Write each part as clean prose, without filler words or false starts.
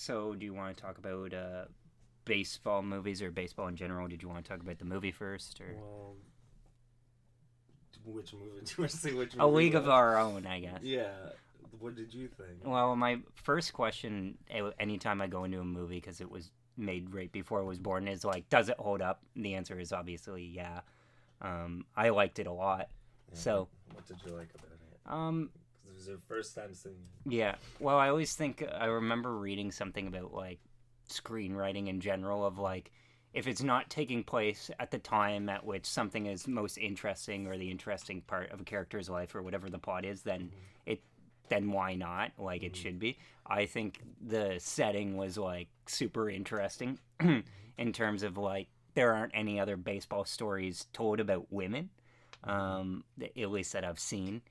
So, do you want to talk about baseball movies or baseball in general? Did you want to talk about the movie first, or Well, which movie? Do you want to say which movie? A League of Our Own? I guess. Yeah. What did you think? Well, my first question, anytime I go into a movie, because it was made right before I was born, is like, does it hold up? And the answer is obviously yeah. I liked it a lot. Yeah, So, what did you like about it? um, Because it was your first time seeing it. yeah. Well, I always think I remember reading something about like screenwriting in general of like if it's not taking place at the time at which something is most interesting or the interesting part of a character's life or whatever the plot is, then it then why not? Like it should be. I think the setting was like super interesting in terms of like there aren't any other baseball stories told about women, at least that I've seen.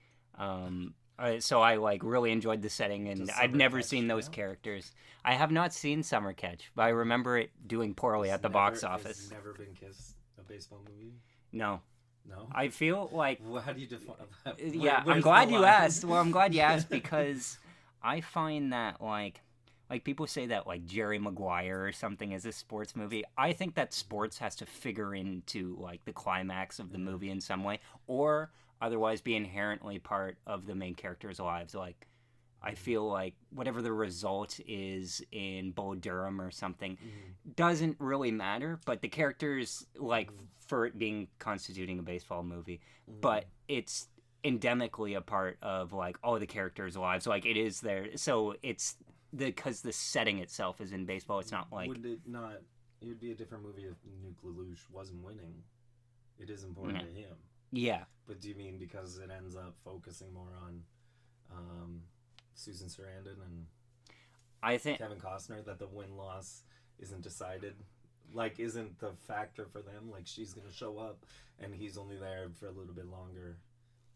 So I like really enjoyed the setting, and I've never seen those characters. I have not seen Summer Catch, but I remember it doing poorly at the box office. Has never been kissed a baseball movie? No. No? I feel like... Well, how do you define that? Yeah, I'm glad you asked. Well, I'm glad you asked because I find that like people say that like Jerry Maguire or something is a sports movie. I think that sports has to figure into like the climax of the movie in some way, or otherwise be inherently part of the main characters' lives. Like, I feel like whatever the result is in Bull Durham or something doesn't really matter, but the characters, like, for it being constituting a baseball movie, but it's endemically a part of, like, all the characters' lives. Like, it is there. So it's because the setting itself is in baseball. It's not like... Would it not... It would be a different movie if Nuke LaLoosh wasn't winning. It is important to him. Yeah. But do you mean because it ends up focusing more on Susan Sarandon and I think Kevin Costner, that the win-loss isn't decided? Like, isn't the factor for them, like, she's going to show up and he's only there for a little bit longer?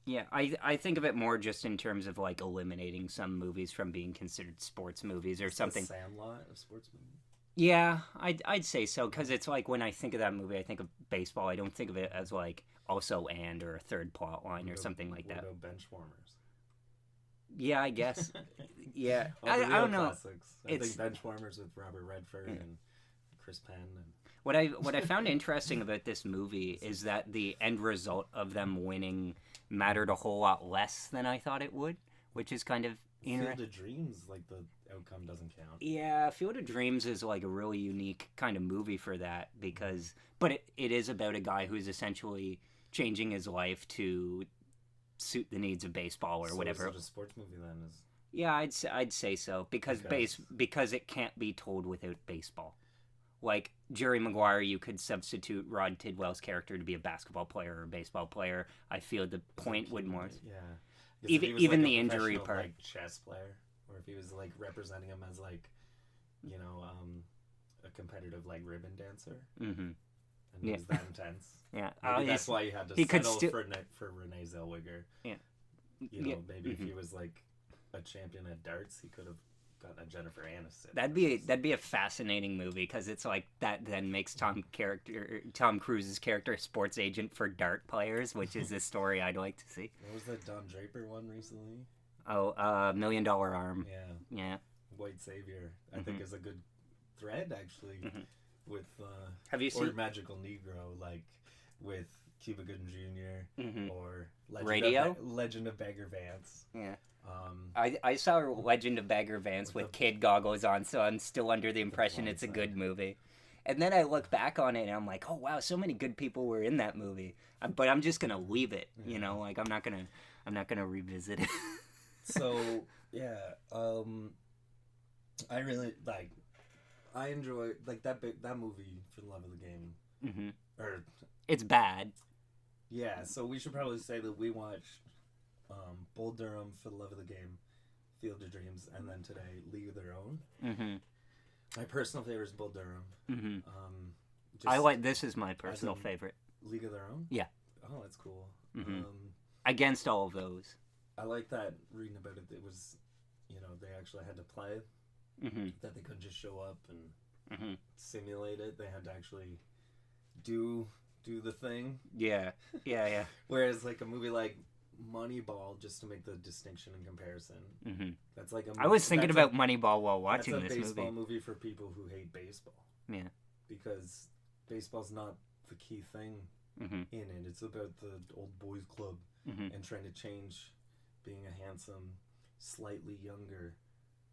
Yeah, I think of it more just in terms of, like, eliminating some movies from being considered sports movies or something. The Sandlot a sports movie? Yeah, I'd say so, because it's like when I think of that movie, I think of baseball. I don't think of it as like also and or a third plot line or something like that. What about Benchwarmers? Yeah, I guess. Yeah, I don't know. Classics. I think Benchwarmers with Robert Redford and Chris Penn. And... What I found interesting about this movie is that the end result of them winning mattered a whole lot less than I thought it would, which is kind of Field of Dreams, like the outcome doesn't count. Yeah, Field of Dreams is like a really unique kind of movie for that because, but it is about a guy who's essentially changing his life to suit the needs of baseball or whatever. Is it a sports movie then? Yeah, I'd say so because because it can't be told without baseball. Like Jerry Maguire, you could substitute Rod Tidwell's character to be a basketball player or a baseball player. I feel the point would more. Yeah. Even the injury part. Like chess player, or if he was like representing him as like, you know, a competitive like ribbon dancer, and he was that intense. Yeah, maybe that's why you had to settle for Renee Zellweger. Yeah, you know, maybe if he was like a champion at darts, he could have gotten a Jennifer Aniston. That'd be a fascinating movie because it's like that then makes Tom Cruise's character a sports agent for dart players, which is a story I'd like to see. What was that Don Draper one recently? Oh, $1 Million Arm. Yeah. White Savior, I think, is a good thread actually with have you seen or Magical Negro, like with Cuba Gooding Jr. Or Legend of Bagger Vance. Yeah. I saw Legend of Bagger Vance with kid goggles on, so I'm still under the impression it's a good movie. And then I look back on it and I'm like, oh wow, so many good people were in that movie. But I'm just gonna leave it, you know, like I'm not gonna revisit it. So yeah, I really like. I enjoy like that movie For the Love of the Game. Or it's bad. Yeah, so we should probably say that we watched Bull Durham, For the Love of the Game, Field of Dreams, and then today League of Their Own. My personal favorite is Bull Durham. This is my personal favorite. League of Their Own? Yeah. Oh, that's cool. Against all of those. I like that reading about it. It was, you know, they actually had to play. That they couldn't just show up and simulate it. They had to actually do the thing. Yeah. Whereas like a movie like Moneyball, just to make the distinction and comparison. Mm-hmm. That's like I was thinking about Moneyball while watching this movie. That's a baseball movie for people who hate baseball. Yeah. Because baseball's not the key thing in it. It's about the old boys club and trying to change being a handsome, slightly younger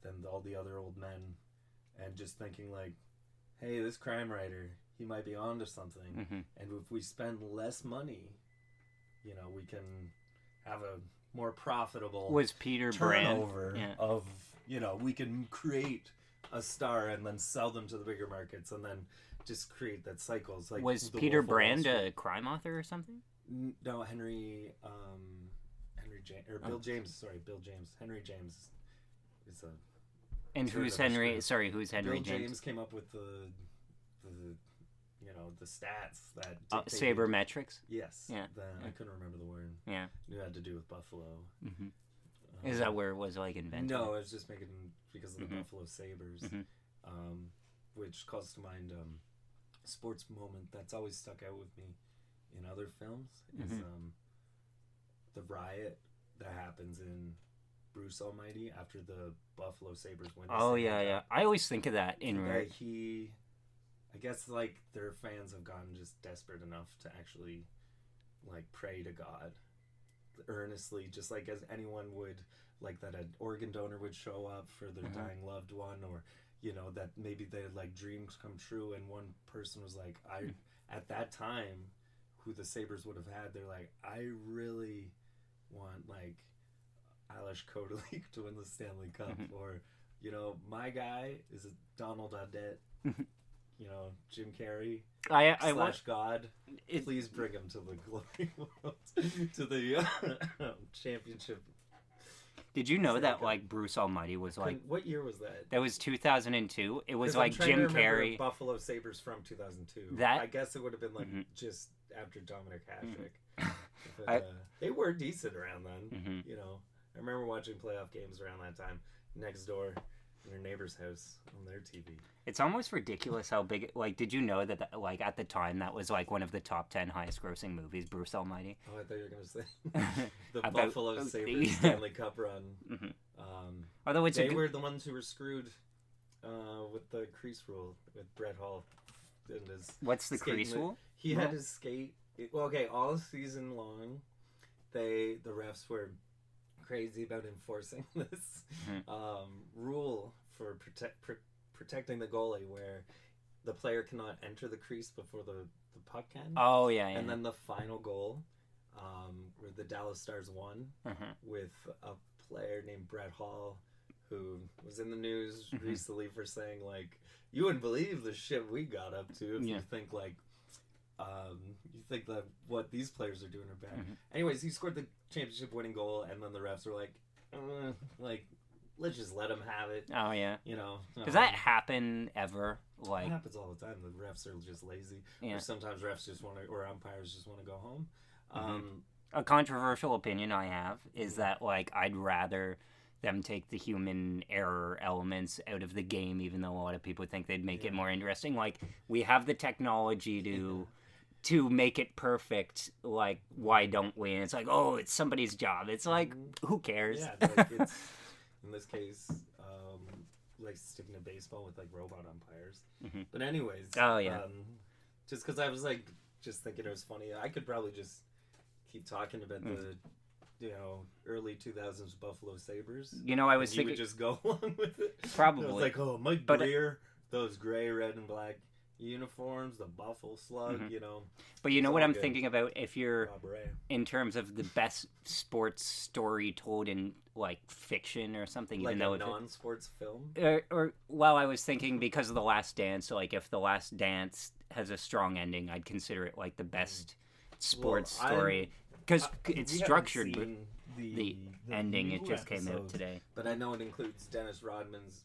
than all the other old men, and just thinking like, hey, this crime writer, he might be onto something, and if we spend less money, you know, we can have a more profitable turnover of, you know, we can create a star and then sell them to the bigger markets and then just create that cycle. It's like, was Peter Brand a crime author or something? No, Bill James. Henry James is a. And who's Henry? Sorry, who's Henry James? Bill James came up with the you know, the stats that sabermetrics. Yes. Yeah. I couldn't remember the word. Yeah. It had to do with Buffalo. Is that where it was like invented? No, it was just making because of the Buffalo Sabres, which calls to mind a sports moment that's always stuck out with me in other films is the riot that happens in Bruce Almighty after the Buffalo Sabres win. Oh yeah. I always think of that in I guess like their fans have gotten just desperate enough to actually like pray to God earnestly, just like as anyone would, like that an organ donor would show up for their dying loved one, or you know that maybe they had like dreams come true, and one person was like, I at that time who the Sabres would have had, they're like, I really want like Alish Kotelik to win the Stanley Cup, or you know, my guy is Donald Audette. You know, Jim Carrey / God. Please bring him to the glory world, to the championship. Did you know that like Bruce Almighty was like? What year was that? That was 2002. It was like Jim Carrey. Buffalo Sabres from 2002. That I guess it would have been like just after Dominic Hasek. But, they were decent around then. You know, I remember watching playoff games around that time next door. Their neighbor's house on their TV. It's almost ridiculous how big. Like, did you know that like at the time that was like one of the top 10 highest grossing movies, Bruce Almighty? Oh, I thought you were gonna say the Buffalo Sabres Stanley Cup run. Although they were the ones who were screwed with the crease rule with Brett Hall. And his what's the crease rule? He had his skate. All season long, the refs were crazy about enforcing this rule for protecting the goalie, where the player cannot enter the crease before the puck can. Oh yeah. And then the final goal, where the Dallas Stars won with a player named Brett Hall, who was in the news recently for saying like, you wouldn't believe the shit we got up to if you think like. You think that what these players are doing are bad. Anyways, he scored the championship-winning goal, and then the refs were like, let's just let him have it. Oh yeah. You know, does that happen ever? Like, it happens all the time. The refs are just lazy, or sometimes refs just want to, or umpires just want to go home. A controversial opinion I have is that like I'd rather them take the human error elements out of the game, even though a lot of people think they'd make it more interesting. Like, we have the technology to make it perfect. Like, why don't we? And it's like, oh, it's somebody's job. It's like, who cares? Yeah, like it's in this case, like sticking to baseball with like robot umpires. But anyways, just because I was like just thinking it was funny, I could probably just keep talking about the early 2000s Buffalo Sabres. You know, I was thinking... You would just go along with it? Probably. It was like, oh, Mike Greer, those gray, red, and black uniforms, the Buffalo Slug, you know. But you know what I'm thinking about? If you're, in terms of the best sports story told in, like, fiction or something. Like even a non-sports film? Well, I was thinking because of The Last Dance, like, if The Last Dance has a strong ending, I'd consider it, like, the best sports story. Because it's structured with the ending. It just came out today. But I know it includes Dennis Rodman's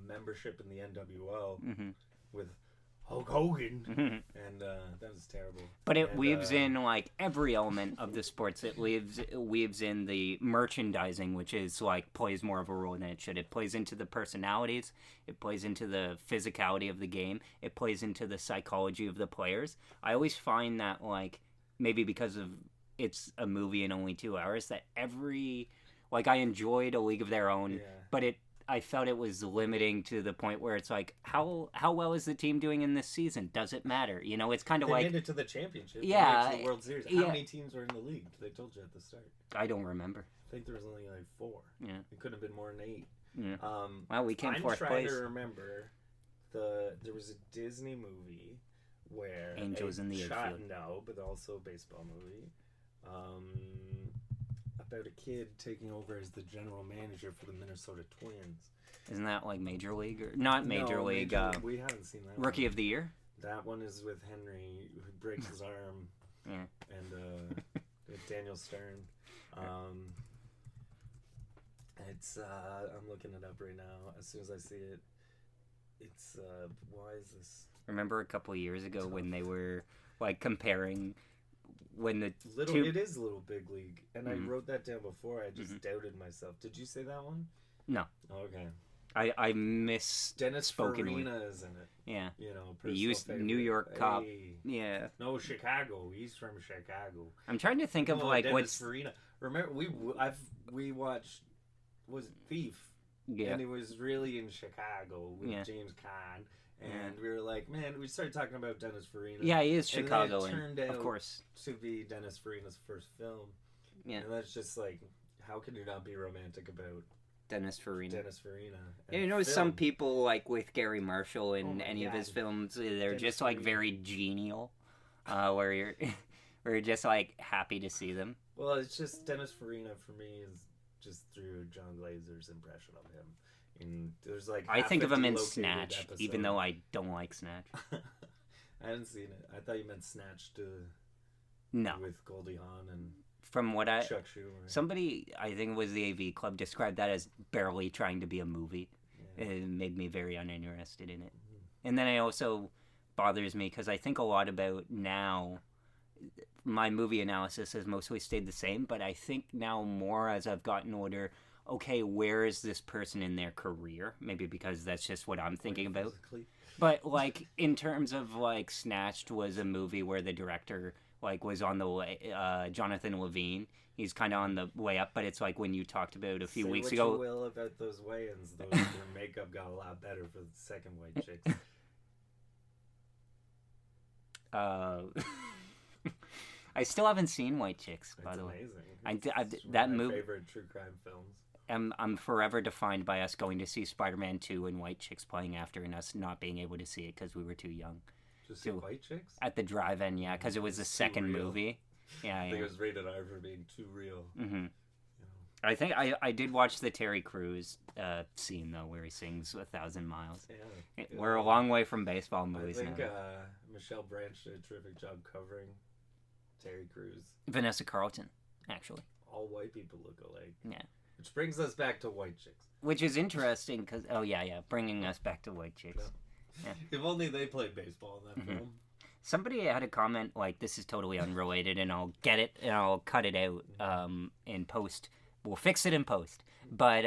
membership in the NWO with Hulk Hogan, and that was terrible. But it weaves in like every element of the sports. It weaves in the merchandising, which is like plays more of a role than it should. It plays into the personalities. It plays into the physicality of the game. It plays into the psychology of the players. I always find that like maybe because of it's a movie in only 2 hours, that like, I enjoyed A League of Their Own, but I felt it was limiting to the point where it's like, how well is the team doing in this season? Does it matter? You know, it's kind of they like... made it to the championship. Yeah. They made it to the World Series. How many teams were in the league? They told you at the start. I don't remember. I think there was only like 4. Yeah. It could have been more than 8. Yeah. Well, we came fourth place. I'm trying to remember there was a Disney movie where Angels in the Outfield. No, but also a baseball movie. About a kid taking over as the general manager for the Minnesota Twins. Isn't that like Major League? Or not Major League. We haven't seen that. Rookie of the Year? That one is with Henry, who breaks his arm. And Daniel Stern. It's I'm looking it up right now. As soon as I see it, it's why is this? Remember a couple of years ago when they were like comparing when the it is Little Big League, and I wrote that down before. I just doubted myself. Did you say that one? No. Okay. I miss Dennis Farina is in it. Yeah. You know, New York cop. Yeah. No, Chicago. He's from Chicago. I'm trying to think of like Dennis Farina. Remember we watched, was it Thief? Yeah. And it was really in Chicago with James Caan. And we were like, man, we started talking about Dennis Farina. Yeah, he is Chicago. And it turned out of course to be Dennis Farina's first film. Yeah. And that's just like, how can you not be romantic about Dennis Farina? You know, some people, like with Gary Marshall in any of his films, they're Dennis just like Farina. Very genial, where you're just like happy to see them. Well, it's just Dennis Farina for me is just through John Glazer's impression of him. And there's like I think of him in Snatch, even though I don't like Snatch. I haven't seen it. I thought you meant Snatch No. With Goldie Hawn and from what Chuck Schumer. Somebody, I think it was the AV Club, described that as barely trying to be a movie. Yeah. It made me very uninterested in it. And then it also bothers me because I think a lot about now. My movie analysis has mostly stayed the same, but I think now more as I've gotten older, okay, where is this person in their career? Maybe because that's just what I'm thinking about. But like in terms of like Snatched was a movie where the director like was on the way, Jonathan Levine. He's kind of on the way up, but it's like when you talked about a few weeks ago. Say what you will about those weigh-ins, though, their makeup got a lot better for the second white chicks. I still haven't seen White Chicks, by the way. It's amazing. That one of movie. My favorite true crime films. I'm forever defined by us going to see Spider-Man 2 and White Chicks playing after, and us not being able to see it because we were too young. Just see White Chicks? At the drive-in, yeah, because it was the second movie. Yeah, I think it was rated R for being too real. Mm-hmm. You know. I think I did watch the Terry Crews scene, though, where he sings 1,000 Miles. Yeah. We're a long way from baseball movies now. I think Michelle Branch did a terrific job covering Terry Crews. Vanessa Carlton, actually. All white people look alike. Yeah. Which brings us back to White Chicks. Which is interesting because, bringing us back to White Chicks. Yeah. If only they played baseball in that film. Somebody had a comment like, this is totally unrelated, and I'll get it, and I'll cut it out in post. We'll fix it in post. But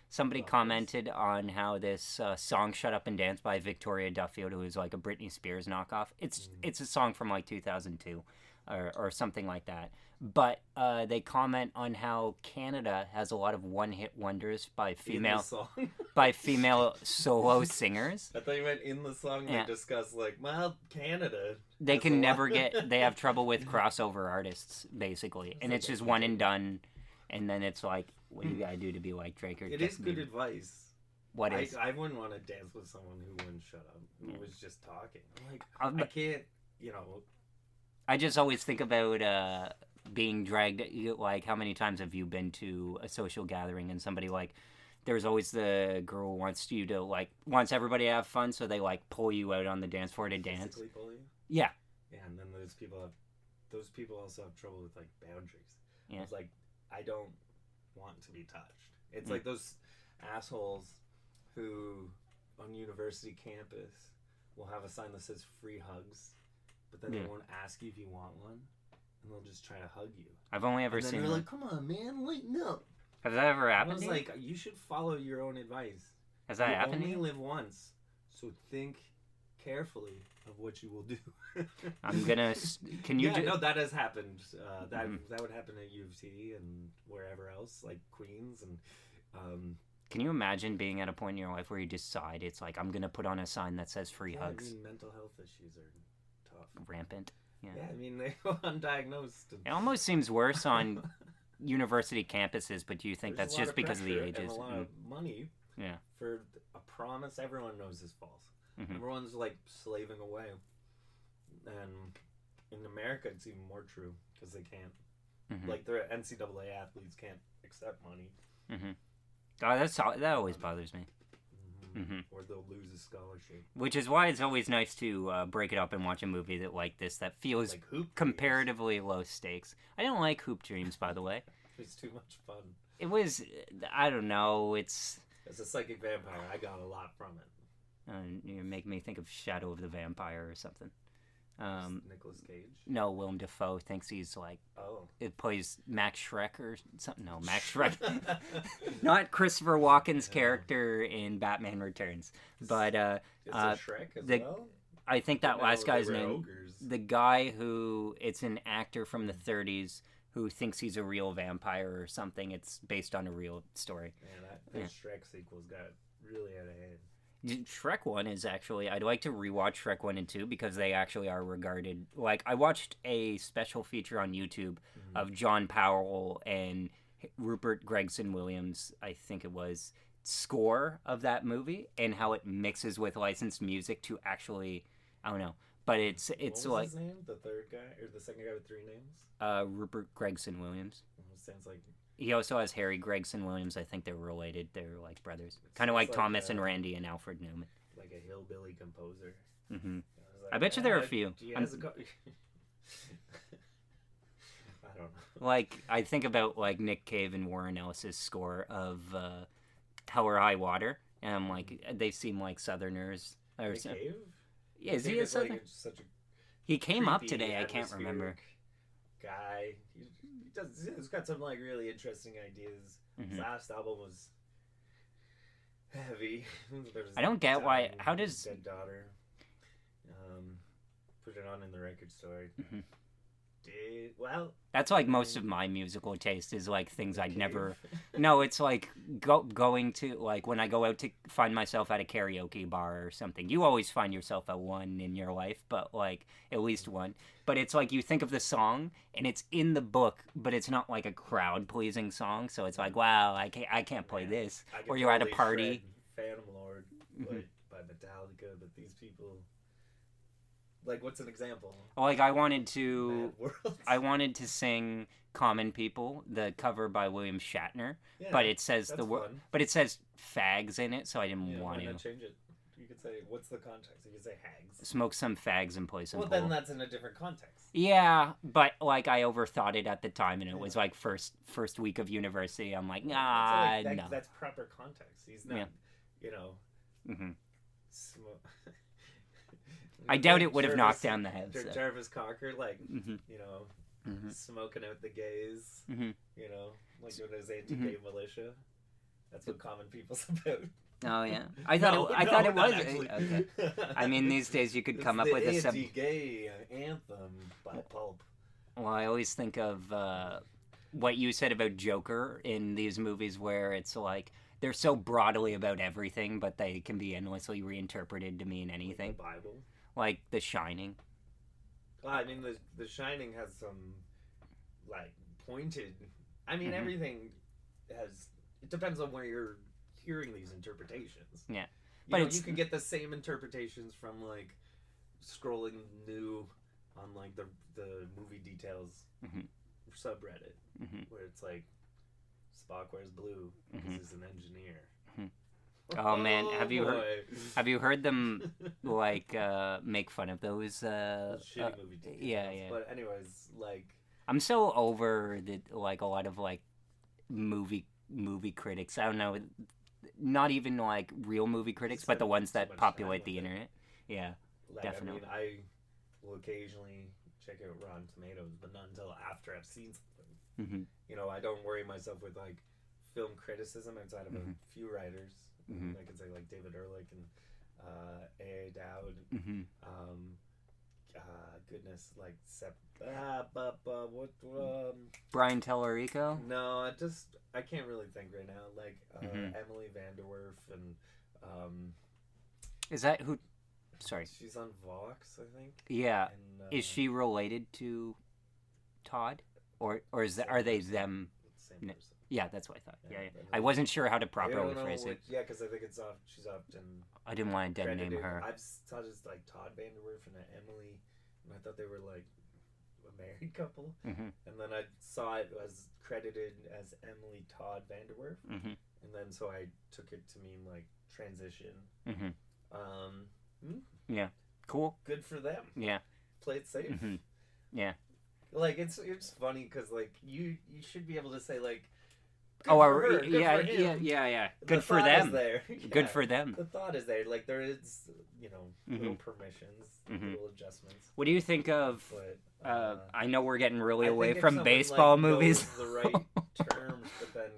somebody commented on how this song Shut Up and Dance by Victoria Duffield, who is like a Britney Spears knockoff, it's a song from like 2002 or something like that. But they comment on how Canada has a lot of one-hit wonders by female solo singers. I thought you meant in the song they discuss like, well, Canada. They can never they have trouble with crossover artists, basically. And it's just one and done. And then it's like, what do you gotta do to be like Drake or It is good advice. What is? I wouldn't want to dance with someone who wouldn't shut up, who was just talking. I'm like, I can't, I just always think about being dragged. Like, how many times have you been to a social gathering and somebody like, there's always the girl who wants you to wants everybody to have fun, so they like pull you out on the dance floor to dance. Physically pull you? Yeah. Yeah, and then those people also have trouble with like boundaries. Yeah. It's like, I don't want to be touched. It's like those assholes who on university campus will have a sign that says free hugs, but then they won't ask you if you want one, and they'll just try to hug you. I've only ever seen. They're like, "Come on, man, lighten up." Has that ever happened? I was like, you should follow your own advice. Has that happened? You only live once, so think carefully of what you will do. I'm gonna. Can you? No, that has happened. That would happen at U of T and wherever else, like Queens and. Can you imagine being at a point in your life where you decide it's like I'm gonna put on a sign that says free hugs? I mean, mental health issues are tough. Rampant. Yeah. I mean they go undiagnosed. It almost seems worse on university campuses, but do you think that's just because of the ages? And a lot of money. Yeah. For a promise everyone knows is false. Everyone's like slaving away, and in America it's even more true because they can't. Like the NCAA athletes can't accept money. Oh, that always bothers me. Or they'll lose a scholarship. Which is why it's always nice to break it up and watch a movie that feels like Hoop comparatively low stakes. I didn't like Hoop Dreams, by the way. It was too much fun. It was, I don't know, As a psychic vampire, I got a lot from it. You make me think of Shadow of the Vampire or something. Nicolas Cage? No, Willem Dafoe thinks he's like... Oh. It plays Max Schreck or something. No, Max Schreck. Not Christopher Walken's character in Batman Returns. But, Is it Shrek as well? I think that last guy's name... Ogres. The guy who... It's an actor from the 30s who thinks he's a real vampire or something. It's based on a real story. Man, that Shrek sequel's got really out of hand. Shrek 1 is actually... I'd like to rewatch Shrek 1 and 2 because they actually are regarded... Like, I watched a special feature on YouTube of John Powell and Rupert Gregson-Williams, I think it was, score of that movie and how it mixes with licensed music to actually... I don't know. But it's what was like... his name? The third guy? Or the second guy with three names? Rupert Gregson-Williams. Sounds like... He also has Harry Gregson-Williams. I think they're related. They're like brothers. Kind of like Thomas and Randy and Alfred Newman. Like a hillbilly composer. I bet you there are a few. I don't know. Like, I think about like Nick Cave and Warren Ellis's score of Hell or High Water. And I'm like, they seem like Southerners. Nick Cave? Yeah, is he a Southern? He came up today. I can't remember. Guy. He's got some like really interesting ideas. His last album was heavy. I don't get why. How does dead daughter put it on in the record store? Well, that's like most of my musical taste is like things I'd never. No, it's like going to like when I go out to find myself at a karaoke bar or something. You always find yourself at one in your life, but like at least one. But it's like you think of the song and it's in the book, but it's not like a crowd pleasing song. So it's like, wow, I can't play this. Or you're at a party. Phantom Lord by Metallica, but these people. Like, what's an example? Like, I wanted to sing "Common People," the cover by William Shatner, but it says but it says fags in it, so I didn't want to. Why not change it? You could say, what's the context? You could say hags. Smoke some fags and play some. Well, then that's in a different context. Yeah, but like I overthought it at the time, and it was like first week of university. I'm like, no. That's proper context. He's not, I doubt it would have knocked down the head. So. Jarvis Cocker, like, smoking out the gays, like doing his anti-gay militia. That's what Common People's about. Oh yeah, I thought it was. Okay. I mean, these days you could come up with a anti-gay anthem by Pulp. Well, I always think of what you said about Joker in these movies, where it's like they're so broadly about everything, but they can be endlessly reinterpreted to mean anything. Like the Bible. Like The Shining. I mean, the Shining has some, like, pointed... I mean, everything has... It depends on where you're hearing these interpretations. Yeah. But you can get the same interpretations from, like, scrolling new on, like, the movie details subreddit, where it's like, Spock wears blue because he's an engineer. Oh man, have you heard them like make fun of those shitty movie details? Yeah. But anyways, like I'm so over a lot of like movie critics. I don't know, not even like real movie critics, but the ones that populate the internet. Yeah, like, definitely. I mean, I will occasionally check out Rotten Tomatoes, but not until after I've seen something. I don't worry myself with like film criticism outside of a few writers. I can say like David Ehrlich and A.A. Dowd. Mm-hmm. Goodness, like what? Brian Tellerico. No, I can't really think right now. Like Mm-hmm. Emily Vanderwerf and Is that who? Sorry. she's on Vox, I think. Yeah. And Is she related to Todd, or is that same are they person. them? Same No. person. Yeah, that's what I thought. Yeah, Yeah, yeah. but I wasn't sure how to I properly don't know phrase it. Yeah, because I think it's off. She's often I didn't want to dead name credited. her. I saw just like Todd Vanderwerf and Emily, and I thought they were like a married couple. Mm-hmm. And then I saw it was credited as Emily Todd Vanderwerf, Mm-hmm. and then so I took it to mean like transition. Mm-hmm. Um, Yeah. Cool. good for them. Yeah. Play it safe. Mm-hmm. Yeah. Like it's funny because like you should be able to say like. Oh, for her, good yeah, for him. yeah. The Good for thought is them. there. Good Yeah. for them. The thought is there. Like there is, little Mhm. permissions, Mhm. little adjustments. What do you think of? But I know we're getting really I away think if from someone, baseball like, movies. knows the right terms, but then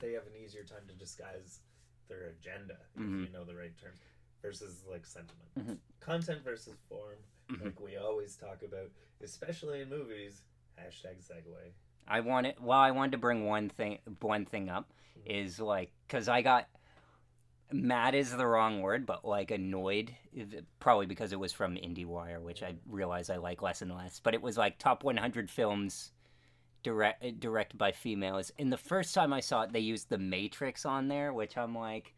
they have an easier time to disguise their agenda if Mhm. you know the right terms versus like sentiment, Mhm. content versus form, Mhm. like we always talk about, especially in movies. Hashtag segue. I wanted to bring one thing up is like because I got mad is the wrong word, but like annoyed, probably because it was from IndieWire, which I realize I like less and less. But it was like top 100 films directed by females. And the first time I saw it, they used The Matrix on there, which I'm like,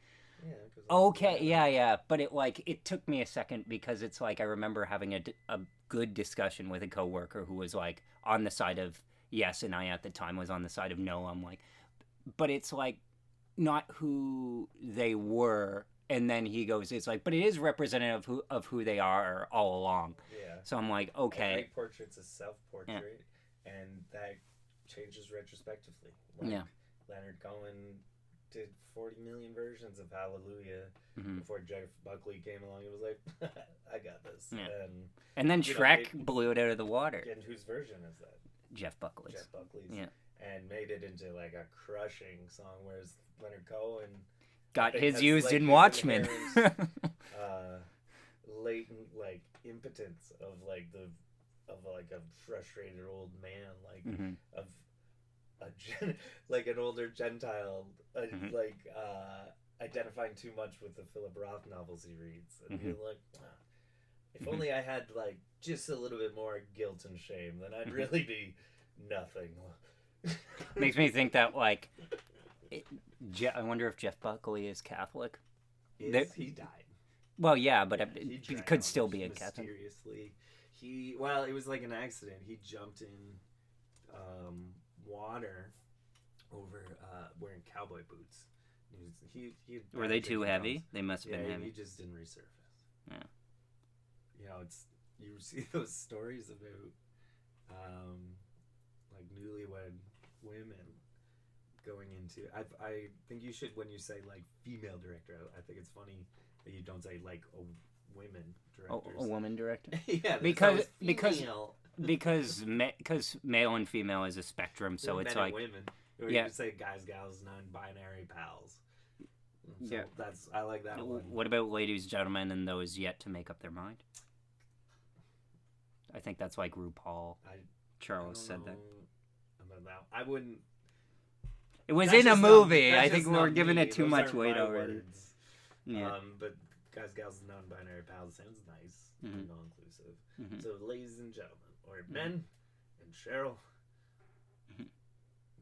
Yeah. 'Cause okay, yeah. But it took me a second because it's like I remember having a good discussion with a coworker who was like on the side of yes, and I at the time was on the side of no. I'm like, but it's like not who they were. And then he goes, it's like, but it is representative of who they are all along. Yeah. So I'm like, okay. Every portrait's a self-portrait, and that changes retrospectively. Like, Yeah. Leonard Cohen did 40 million versions of Hallelujah Mhm. before Jeff Buckley came along. It was like, I got this. Yeah. And then you know, Shrek blew it out of the water. and whose version is that? Jeff Buckley's. Jeff Buckley's. Yeah. And made it into like a crushing song, whereas Leonard Cohen Got think his has, used like, in his Watchmen. latent like impotence of like a frustrated old man, like Mhm. of like an older Gentile, Mhm. like identifying too much with the Philip Roth novels he reads, and you're like, if Mhm. only I had like just a little bit more guilt and shame, then I'd Mhm. really be nothing. Makes me think that like, I wonder if Jeff Buckley is Catholic. He died. Well, yeah, but He he drowned could still be a Catholic. mysteriously. It was like an accident. He jumped in water over wearing cowboy boots. He Were they too heavy? They must have been He heavy. just didn't resurface. Yeah. You see those stories about like newlywed women going into. I think you should, when you say like female director, I think it's funny that you don't say like women directors. A woman director. Yeah, because female. because male and female is a spectrum, so it's men like and women. Or yeah. you could say guys, gals, non-binary pals. So Yeah. I like that one. What about ladies, gentlemen, and those yet to make up their mind? I think that's like RuPaul. Charles said that. About that. I wouldn't. It was That's in a just movie. not- I that's think just we're not giving me. it too Those much aren't weight my already. words. Yeah. But guys, gals, non-binary pals sounds nice Mhm. and non-inclusive. Mhm. So, ladies and gentlemen, or men and Cheryl. Mhm.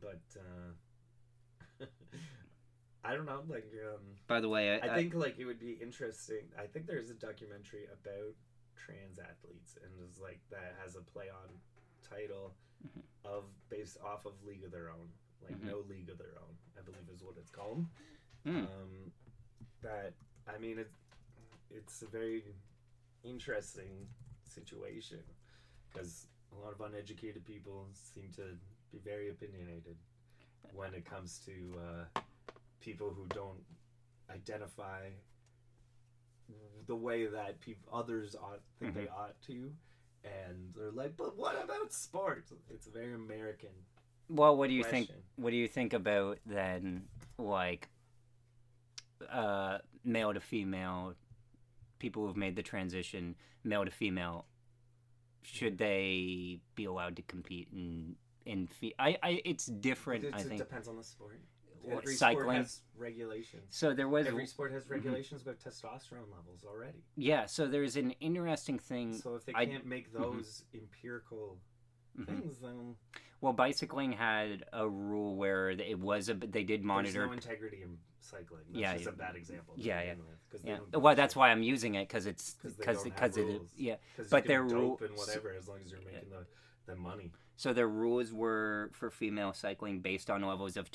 But I don't know. Like, By the way, I think like it would be interesting. I think there's a documentary about trans athletes, and it's like that has a play on title Mhm. of based off of League of Their Own, like Mhm. No League of Their Own, I believe is what it's called. Mm. That I mean it's a very interesting situation because a lot of uneducated people seem to be very opinionated when it comes to people who don't identify the way that others think they ought to, and they're like, but what about sports? It's a very American well, what do you think? question. What do you think about then, like, male to female people who've made the transition male to female, should they be allowed to compete in it's different. I think it depends on the sport. Well, Every cycling sport has regulations. So there was every sport has regulations about testosterone levels already. Yeah, so there's an interesting thing. So if they can't make those empirical things, then well, bicycling had a rule where it was they did monitor. There's no integrity in cycling. That's just a bad example. Yeah. Well, that's why I'm using it because it but their rule and whatever as long as you're making the money. So their rules were for female cycling based on levels of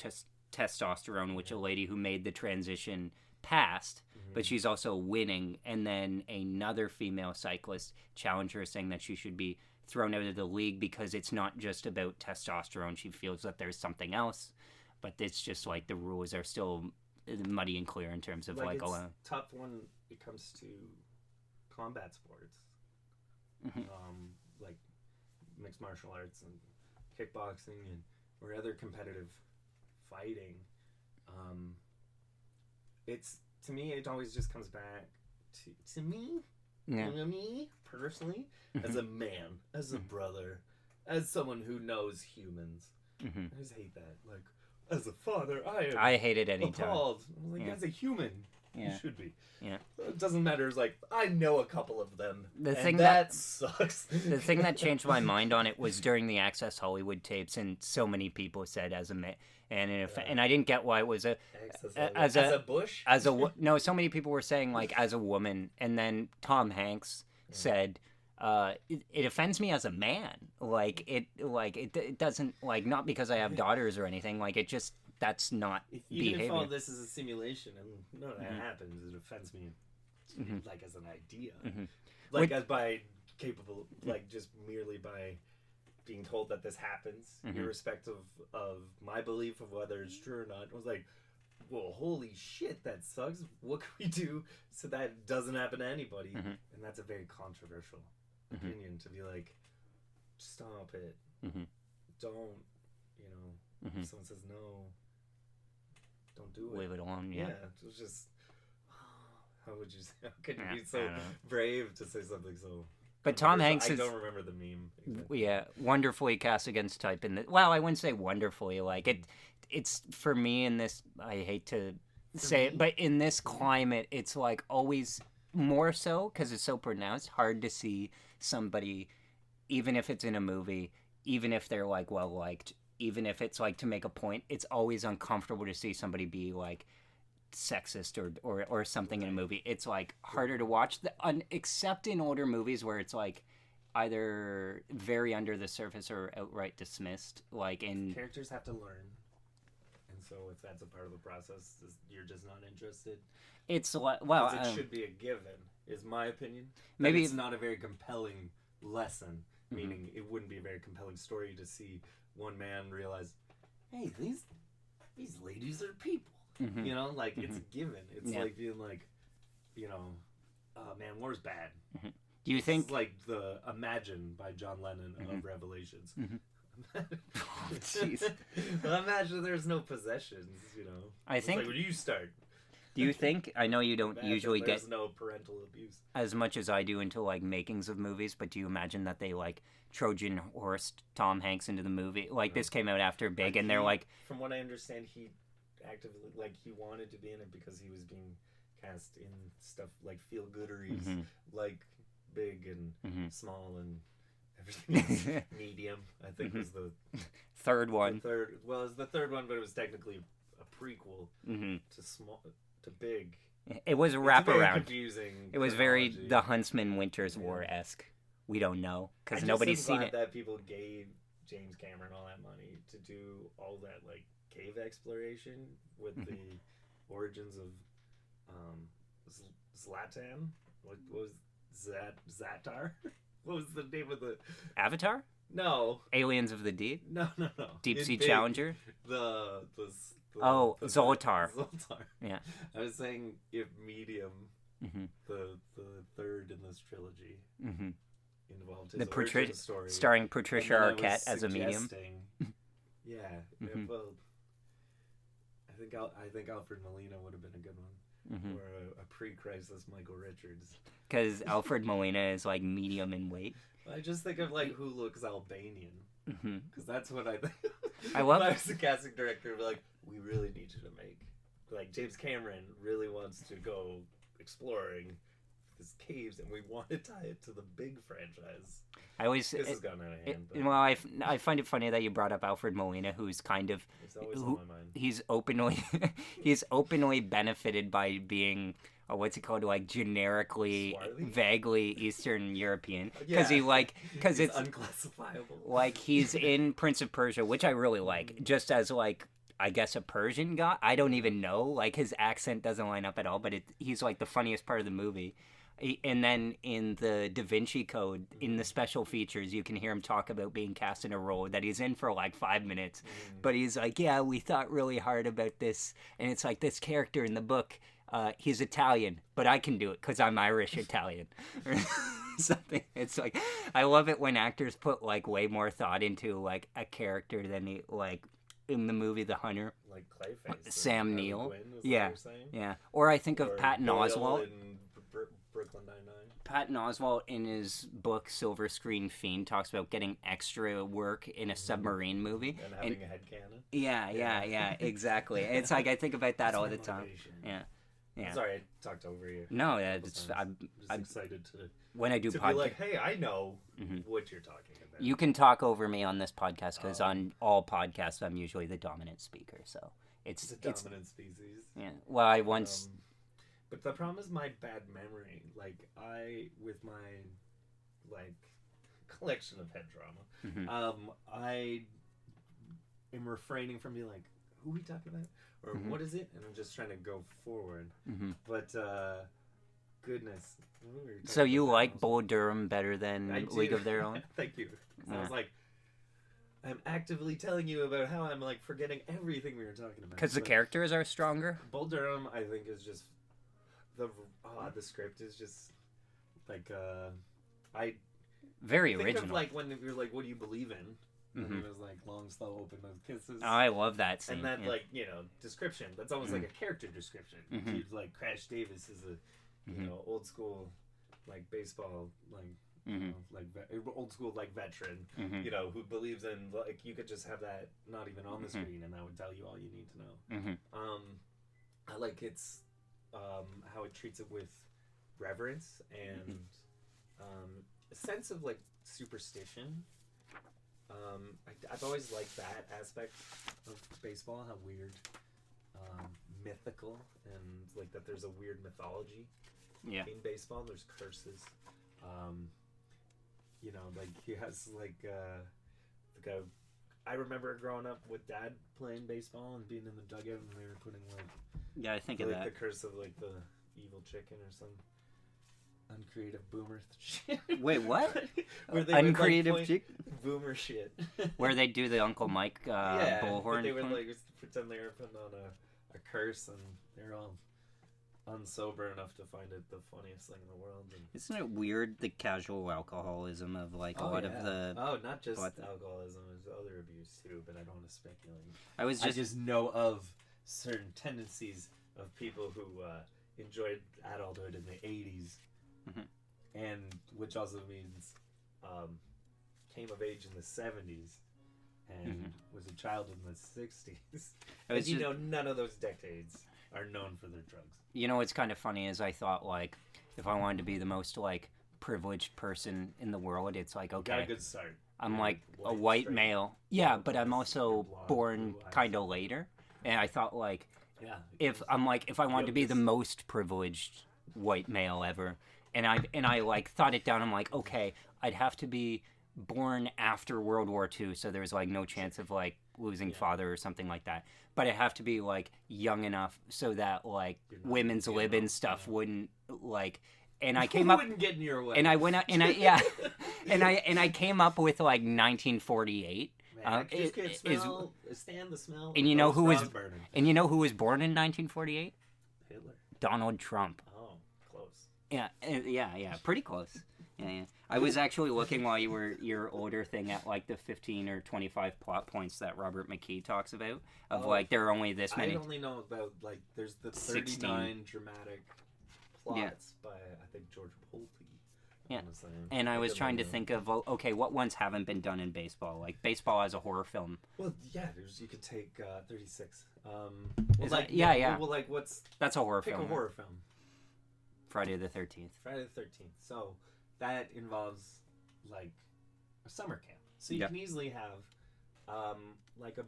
testosterone, which a lady who made the transition passed, but she's also winning. And then another female cyclist challenged her, saying that she should be thrown out of the league because it's not just about testosterone. She feels that there's something else, but it's just like the rules are still muddy and clear in terms of it's tough when it comes to combat sports, like mixed martial arts and kickboxing or other competitive fighting. It's to me, it always just comes back to me. Yeah. You know, me personally, as a man, as a brother, as someone who knows humans. I just hate that. Like, as a father, I hate it anytime. Appalled. Like, as a human, you should be. Yeah. It doesn't matter. It's like, I know a couple of them. That sucks. The thing that changed my mind on it was during the Access Hollywood tapes, and so many people said as a man. And I didn't get why it was as a bush. No, so many people were saying like as a woman, and then Tom Hanks said, "It offends me as a man. Like it doesn't like not because I have daughters or anything. Like it just that's not behavior." Even if all this is a simulation and none of that happens, it offends me like as an idea, like as by capable, like just merely by being told that this happens, irrespective of my belief of whether it's true or not. I was like, well, holy shit, that sucks. What can we do so that doesn't happen to anybody? And that's a very controversial opinion to be like, stop it. Don't, if someone says no, don't do it. Leave it alone, yeah. It was just, how would you say, how could you be so brave to say something so... But Tom Hanks I don't remember the meme. Exactly. Yeah, wonderfully cast against type in the. Well, I wouldn't say wonderfully. Like it's for me in this. I hate to say it, but in this climate, it's like always more so because it's so pronounced. Hard to see somebody, even if it's in a movie, even if they're like well liked, even if it's like to make a point. It's always uncomfortable to see somebody be like sexist or something in a movie. It's like harder to watch except in older movies where it's like either very under the surface or outright dismissed, like in characters have to learn, and so if that's a part of the process, you're just not interested. It's it should be a given, is my opinion. Maybe it's not a very compelling lesson, meaning it wouldn't be a very compelling story to see one man realize, hey, these ladies are people. Like it's a given. It's like being like, man, war's bad. Do you think it's like the Imagine by John Lennon of Revelations? Jeez. Imagine there's no possessions. I think. Like, when you start. Do you think? I know you don't usually there's no parental abuse as much as I do into like makings of movies, but do you imagine that they like Trojan horsed Tom Hanks into the movie? Like this came out after Big, and they're like. From what I understand, he actively he wanted to be in it because he was being cast in stuff like feel gooderies, like Big and Small and everything medium. I think was the third one. It was the third one, but it was technically a prequel to Big. It was a wraparound. Confusing. It was very the Huntsman Winter's War-esque. We don't know because nobody's seen it. That people gave James Cameron all that money to do all that like cave exploration with the origins of Zlatan. What was Zatar? What was the name of the Avatar? No. Aliens of the Deep? No. Deep Sea Challenger? Zoltar. Zoltar. Yeah. I was saying if Medium, the third in this trilogy, involved his origin story, starring Patricia Arquette as a medium. Yeah. Well, I think Alfred Molina would have been a good one, or a pre-crisis Michael Richards. Because Alfred Molina is like medium in weight. I just think of like who looks Albanian. Because that's what I think. I love. If I was the casting director, I'd be like, we really need you to make. Like James Cameron really wants to go exploring these caves, and we want to tie it to the big franchise. This has gone out of hand. Well, I find it funny that you brought up Alfred Molina, who's kind of always on my mind. He's openly benefited by being what's it called, like generically Swarthy? vaguely Eastern European, Yeah. because it's unclassifiable. like he's in Prince of Persia, which I really like, just as like I guess a Persian guy. I don't even know, like his accent doesn't line up at all, but he's like the funniest part of the movie. And then in the Da Vinci Code, in the special features, you can hear him talk about being cast in a role that he's in for like 5 minutes. But he's like, yeah, we thought really hard about this. And it's like this character in the book, he's Italian, but I can do it because I'm Irish Italian. Or something. It's like, I love it when actors put like way more thought into like a character than he, like in the movie The Hunter. Like Clayface. Sam Neill. Quinn, is Yeah. That what you're saying? Yeah. Or I think of Or Patton Doyle Oswalt. in Brooklyn Nine-Nine. Patton Oswalt in his book Silver Screen Fiend talks about getting extra work in a submarine movie. And having a headcanon. Yeah, exactly. It's like I think about that all the time. Yeah. I'm sorry, I talked over you. No, I'm excited to when I do be podcasts. like, hey, I know what you're talking about. You can talk over me on this podcast because on all podcasts I'm usually the dominant speaker. So it's a dominant species. Yeah. Well, I once. But the problem is my bad memory. Like with my collection of head trauma, I am refraining from being like, who are we talking about? Or what is it? And I'm just trying to go forward. But goodness. So you like Bull Durham better than League of Their Own? Thank you. Yeah. I was like, I'm actively telling you about how I'm like forgetting everything we were talking about. Because the characters are stronger? Bull Durham, I think, is just the script is just like very think original. Of, like when we were like, what do you believe in? And it was like long, slow, open mouth kisses. Oh, I love that scene. And that like description. That's almost like a character description. He's like Crash Davis is a old school like baseball old school like veteran. Who believes in like you could just have that not even on the screen and that would tell you all you need to know. I like it's how it treats it with reverence and a sense of like superstition. I've always liked that aspect of baseball, how weird, mythical, and like that there's a weird mythology in baseball. There's curses. Like he has like the guy. I remember growing up with Dad playing baseball and being in the dugout, and they were putting like I think of that. The curse of like the evil chicken or some uncreative boomer shit. Wait, what? Where they uncreative would, like, boomer shit. Where they do the Uncle Mike bullhorn. But they would like pretend they were putting on a curse, and they're all unsober enough to find it the funniest thing in the world. And isn't it weird the casual alcoholism of like a lot of the not just alcoholism, there's other abuse too, but I don't want to speculate. I just know of certain tendencies of people who enjoyed adulthood in the 80s, and which also means came of age in the 70s and was a child in the 60s. None of those decades are known for their drugs. What's kind of funny is I thought like if I wanted to be the most like privileged person in the world, it's like okay, got a good start. I'm like a white male, but I'm also born kind of later, and I thought like if I wanted to be the most privileged white male ever, and I like thought it down, I'm like okay, I'd have to be born after World War II, so there's like no chance of like losing father or something like that. But I have to be like young enough so that like women's lib and stuff wouldn't like. And I came up wouldn't get in your way. And I went out and and I came up with like 1948. Man, I just can't stand the smell. And you know who was born in 1948? Hitler. Donald Trump. Oh, close. Yeah, pretty close. Yeah. I was actually looking while you were your older thing at like the 15 or 25 plot points that Robert McKee talks about of like there are only this many. I only know about like there's the 39 dramatic plots by, I think, George Pulte. Yeah. And I was trying to think of, okay, what ones haven't been done in baseball? Like, baseball as a horror film. Well, yeah, you could take 36. Well, like, That's a horror film. film. Pick a horror film. Friday the 13th. Friday the 13th. So, that involves, like, a summer camp. So you can easily have, like a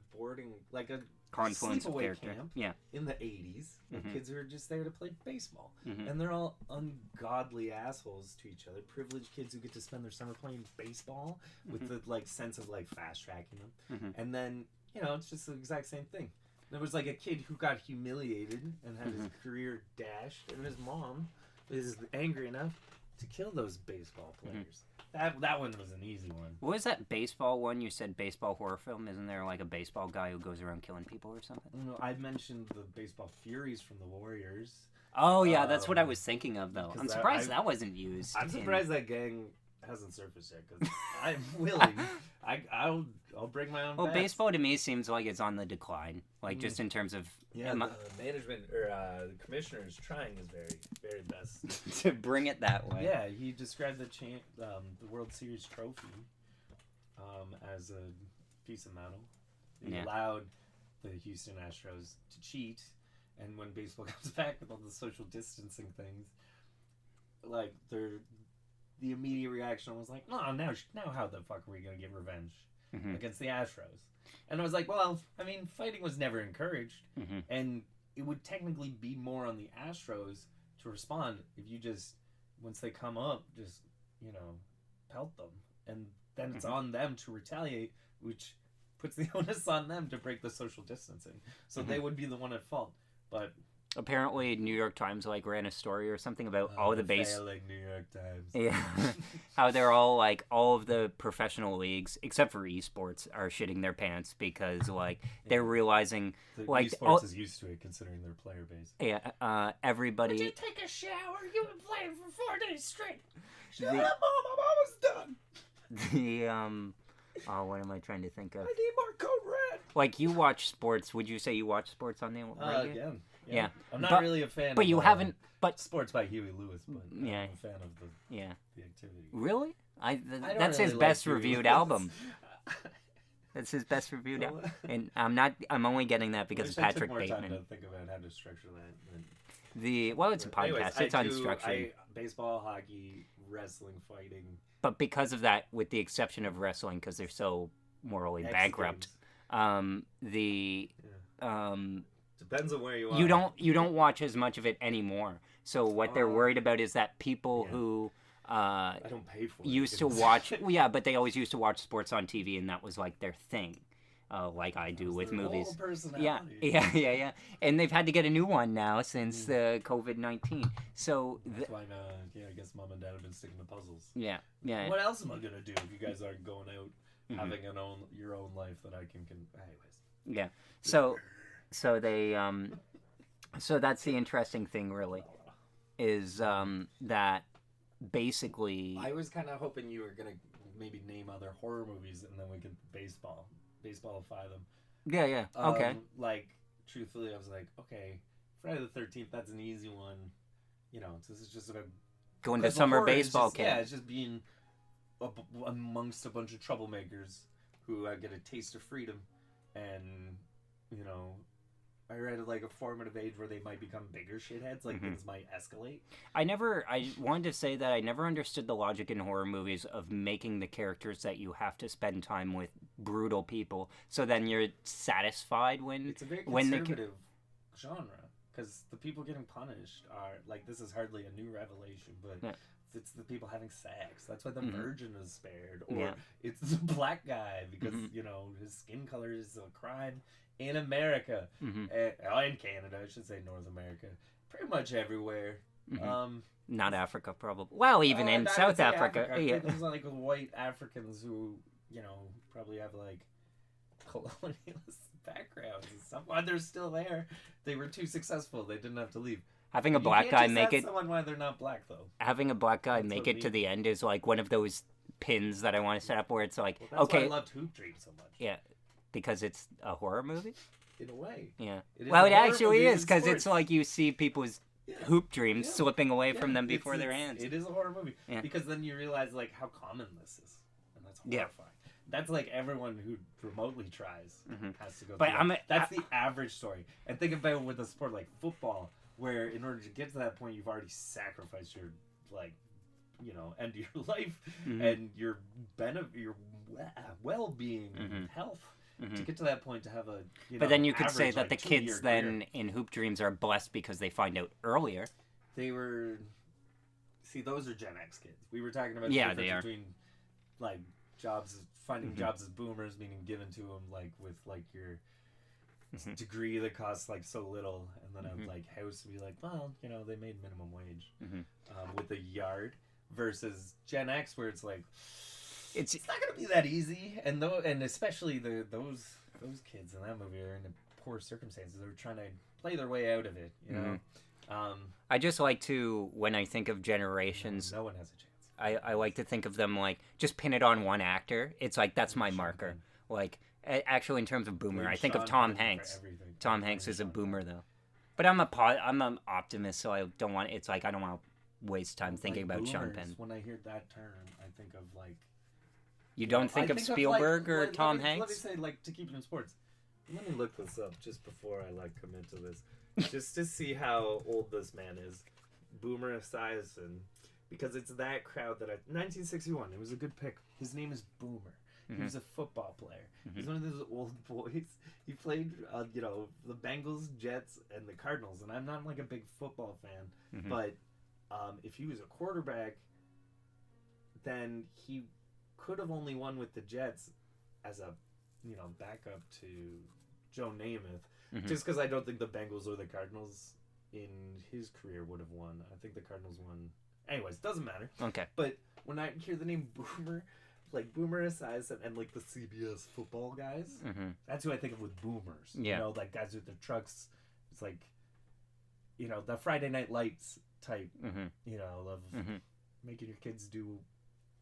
confluence of sleepaway character. camp Yeah. in the 80s. And kids who are just there to play baseball. Mm-hmm. And they're all ungodly assholes to each other. Privileged kids who get to spend their summer playing baseball with the, like, sense of, like, fast-tracking them. Mm-hmm. And then, you know, it's just the exact same thing. There was, like, a kid who got humiliated and had his career dashed. And his mom is angry enough to kill those baseball players. That one was an easy one. What was that baseball one? You said baseball horror film. Isn't there like a baseball guy who goes around killing people or something? No, I mentioned the baseball Furies from the Warriors. Oh yeah, that's what I was thinking of though. I'm surprised that wasn't used. I'm surprised that gang hasn't surfaced yet because I'm willing. I'll bring my own. Well, bets. baseball to me seems like it's on the decline. Like just in terms of the management or the commissioner is trying his very, very best to bring it that way. Yeah, he described the World Series trophy as a piece of metal. He allowed the Houston Astros to cheat, and when baseball comes back with all the social distancing things, like the immediate reaction was like, "Oh, now how the fuck are we gonna get revenge against the Astros?" And I was like, well, I mean, fighting was never encouraged, and it would technically be more on the Astros to respond if you just, once they come up, just, you know, pelt them. And then it's on them to retaliate, which puts the onus on them to break the social distancing. So they would be the one at fault. But apparently New York Times like ran a story or something about all the failing New York Times. Yeah. How they're all like all of the professional leagues except for esports are shitting their pants because like they're realizing the like esports is used to it considering their player base. Yeah, everybody. Would you take a shower? You've been playing for 4 days straight. Shut up, Mom! I'm almost done. The what am I trying to think of? I need more Code Red. Like you watch sports? Would you say you watch sports on the radio? Again. Yeah. I'm not really a fan. But of, you haven't. But sports by Huey Lewis. But I'm a fan of the activity. Really? I don't that's really his best like reviewed Huey album. That's his best reviewed album. And I'm only getting that because of Patrick Bateman. I took more Bateman. time to think about how to structure that. It's a podcast. Anyways, it's unstructured. Baseball, hockey, wrestling, fighting. But because of that, with the exception of wrestling, because they're so morally bankrupt, depends on where you are. You don't watch as much of it anymore. So what they're worried about is that people who I don't pay for used to watch but they always used to watch sports on TV and that was like their thing. Like I do with movies. Yeah. And they've had to get a new one now since the COVID-19. So that's why I guess Mom and Dad have been sticking to puzzles. Yeah. What else am I gonna do if you guys aren't going out having your own life that I can anyways. Yeah. So they so that's the interesting thing really is that basically I was kind of hoping you were going to maybe name other horror movies and then we could baseballify them. Yeah. Okay. Like truthfully I was like, okay, Friday the 13th, that's an easy one. You know, this is just about going to summer baseball camp. Yeah, it's just being amongst a bunch of troublemakers who get a taste of freedom and, you know, I read like a formative age where they might become bigger shitheads, like things might escalate. I wanted to say that I never understood the logic in horror movies of making the characters that you have to spend time with brutal people, so then you're satisfied when it's a very conservative genre because the people getting punished are like this is hardly a new revelation, but it's the people having sex. That's why the virgin is spared, or it's the black guy because you know his skin color is a crime. In America, in Canada, I should say North America, pretty much everywhere. Not Africa, probably. Well, even in South Africa. Yeah. There's like white Africans who, you know, probably have like colonialist backgrounds and stuff. Why they're still there? They were too successful. They didn't have to leave. Having a black guy make it. Someone why they're not black though. Having a black guy make it to the end is like one of those pins that I want to set up where it's like, well, that's okay. why I loved Hoop Dream so much. Yeah. Because it's a horror movie? In a way. Yeah. Well, it actually is, because it's like you see people's hoop dreams Yeah. slipping away Yeah, from them before it's- their hands. It is a horror movie Yeah. because then you realize like how common this is, and that's Yeah. horrifying. That's like everyone who remotely tries has to go. But through that's the average story. And think about it with a sport like football, where in order to get to that point, you've already sacrificed your end of your life and your well-being, and health. To get to that point, to have a but then you could say average, that the 2-year kids then career. in hoop dreams are blessed because they find out earlier. They were. See, those are Gen X kids. We were talking about Yeah, the they are. difference between like finding jobs as boomers, meaning given to them like with like your degree that costs like so little, and then a like house to be like, well, they made minimum wage with a yard, versus Gen X where it's like it's not gonna be that easy, and especially those kids in that movie are in poor circumstances. They're trying to play their way out of it, you know. I just like to, when I think of generations, no one has a chance. I like to think of them like just pin it on one actor. It's like that's my marker. Like actually, in terms of boomer, I think of Tom Hanks. Tom Hanks is a boomer though, but I'm an optimist, so I don't want. It's like I don't want to waste time thinking about Sean Penn. When I hear that term, I think of like. You don't think of Spielberg or Tom Hanks? Let me say, like, to keep it in sports. Let me look this up just before I come into this, just to see how old this man is. Boomer Esiason, because it's that crowd that 1961. It was a good pick. His name is Boomer. He was a football player. He's one of those old boys. He played, the Bengals, Jets, and the Cardinals. And I'm not like a big football fan, but if he was a quarterback, then he could have only won with the Jets as a backup to Joe Namath, just because I don't think the Bengals or the Cardinals in his career would have won. I think the Cardinals won. Anyways, doesn't matter. Okay. But when I hear the name Boomer, like Boomer Esiason and like the CBS football guys, that's who I think of with boomers. Yeah. Like guys with their trucks. It's like, the Friday Night Lights type, of making your kids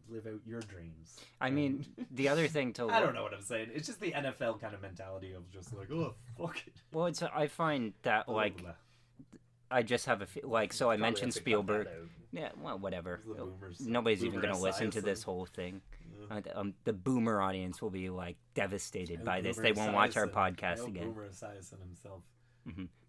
live out your dreams. I mean, the other thing to I don't know what I'm saying. It's just the NFL kind of mentality of just like, oh, fuck it. Well, I find that like I just have so I mentioned Spielberg. Yeah, well, whatever. Nobody's even going to listen to this whole thing. The boomer audience will be like devastated by this. They won't watch our podcast again. Boomer Esiason himself.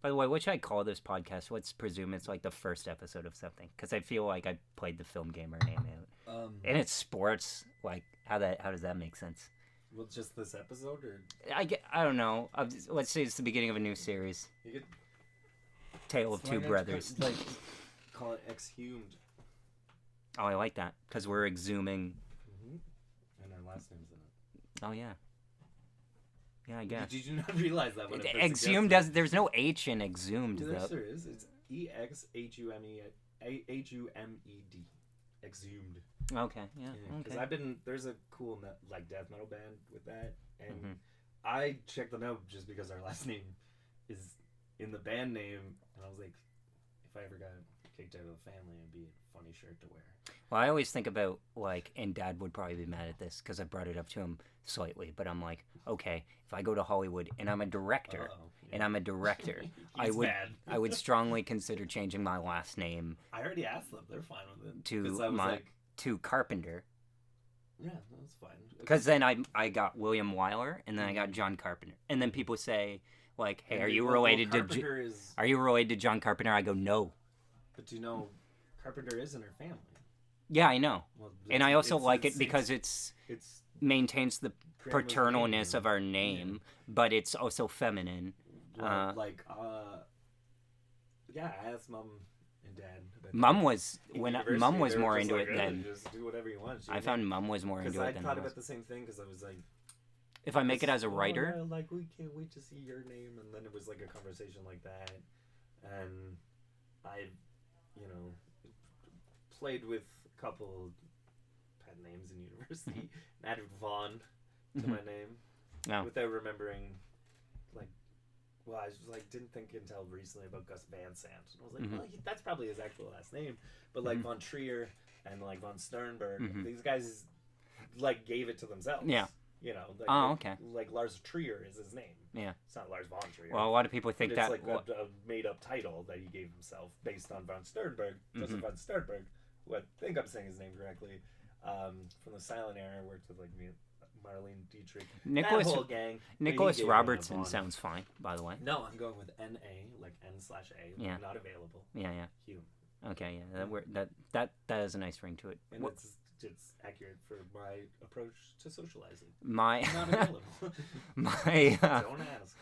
By the way, what should I call this podcast? Let's presume it's like the first episode of something, because I feel like I played the Film Gamer name out. And it's sports. Like how does that make sense? Well, just this episode, or I don't know. Let's say it's the beginning of a new series. You could Tale of Two Brothers. Like call it Exhumed. Oh, I like that because we're exhuming. And our last name's in it. Oh yeah. Yeah, I guess. Did you not realize that? When Exhumed does. There's no H in exhumed though. Yes, there is. It's EXHUMED. Exhumed. Okay. Yeah. Because Okay. there's a cool death metal band with that, and I checked them out just because our last name is in the band name, and I was like, if I ever got kicked out of the family, it'd be a funny shirt to wear. Well, I always think about and Dad would probably be mad at this because I brought it up to him slightly, but I'm like, okay, if I go to Hollywood and I'm a director, I would strongly consider changing my last name. I already asked them; they're fine with it. To Carpenter. Yeah, that's fine. Because then I got William Wyler, and then I got John Carpenter, and then people say like, "Hey, are you related to John Carpenter?" I go, "No." But Carpenter is in her family. Yeah, I know, and I also like it because it's maintains the paternalness of our name, but it's also feminine. I asked Mom and Dad. Mom was more into it than. Just do whatever you want. I found Mom was more into it than I thought was. about the same thing because I was like, if I make it as a writer, we can't wait to see your name, and then it was like a conversation like that, and I, played with a couple pet names in university, and added Vaughn to my name without remembering, I was didn't think until recently about Gus Van Sant. And I was like, well, that's probably his actual last name. But Von Trier and Von Sternberg, these guys gave it to themselves. Yeah. You know, like, Oh, okay. Like Lars Trier is his name. Yeah. It's not Lars von Trier. Well, a lot of people but think it's that. like a made-up title that he gave himself based on von Sternberg, Joseph von Sternberg, who I think I'm saying his name correctly, from the silent era, worked with like Marlene Dietrich, that whole gang. Nicholas Robertson sounds fine, by the way. No, I'm going with N.A., like N/A, Yeah. not available. Yeah. Hume. Okay, yeah, that has a nice ring to it. And it's accurate for my approach to socializing. My Not available. my Don't ask.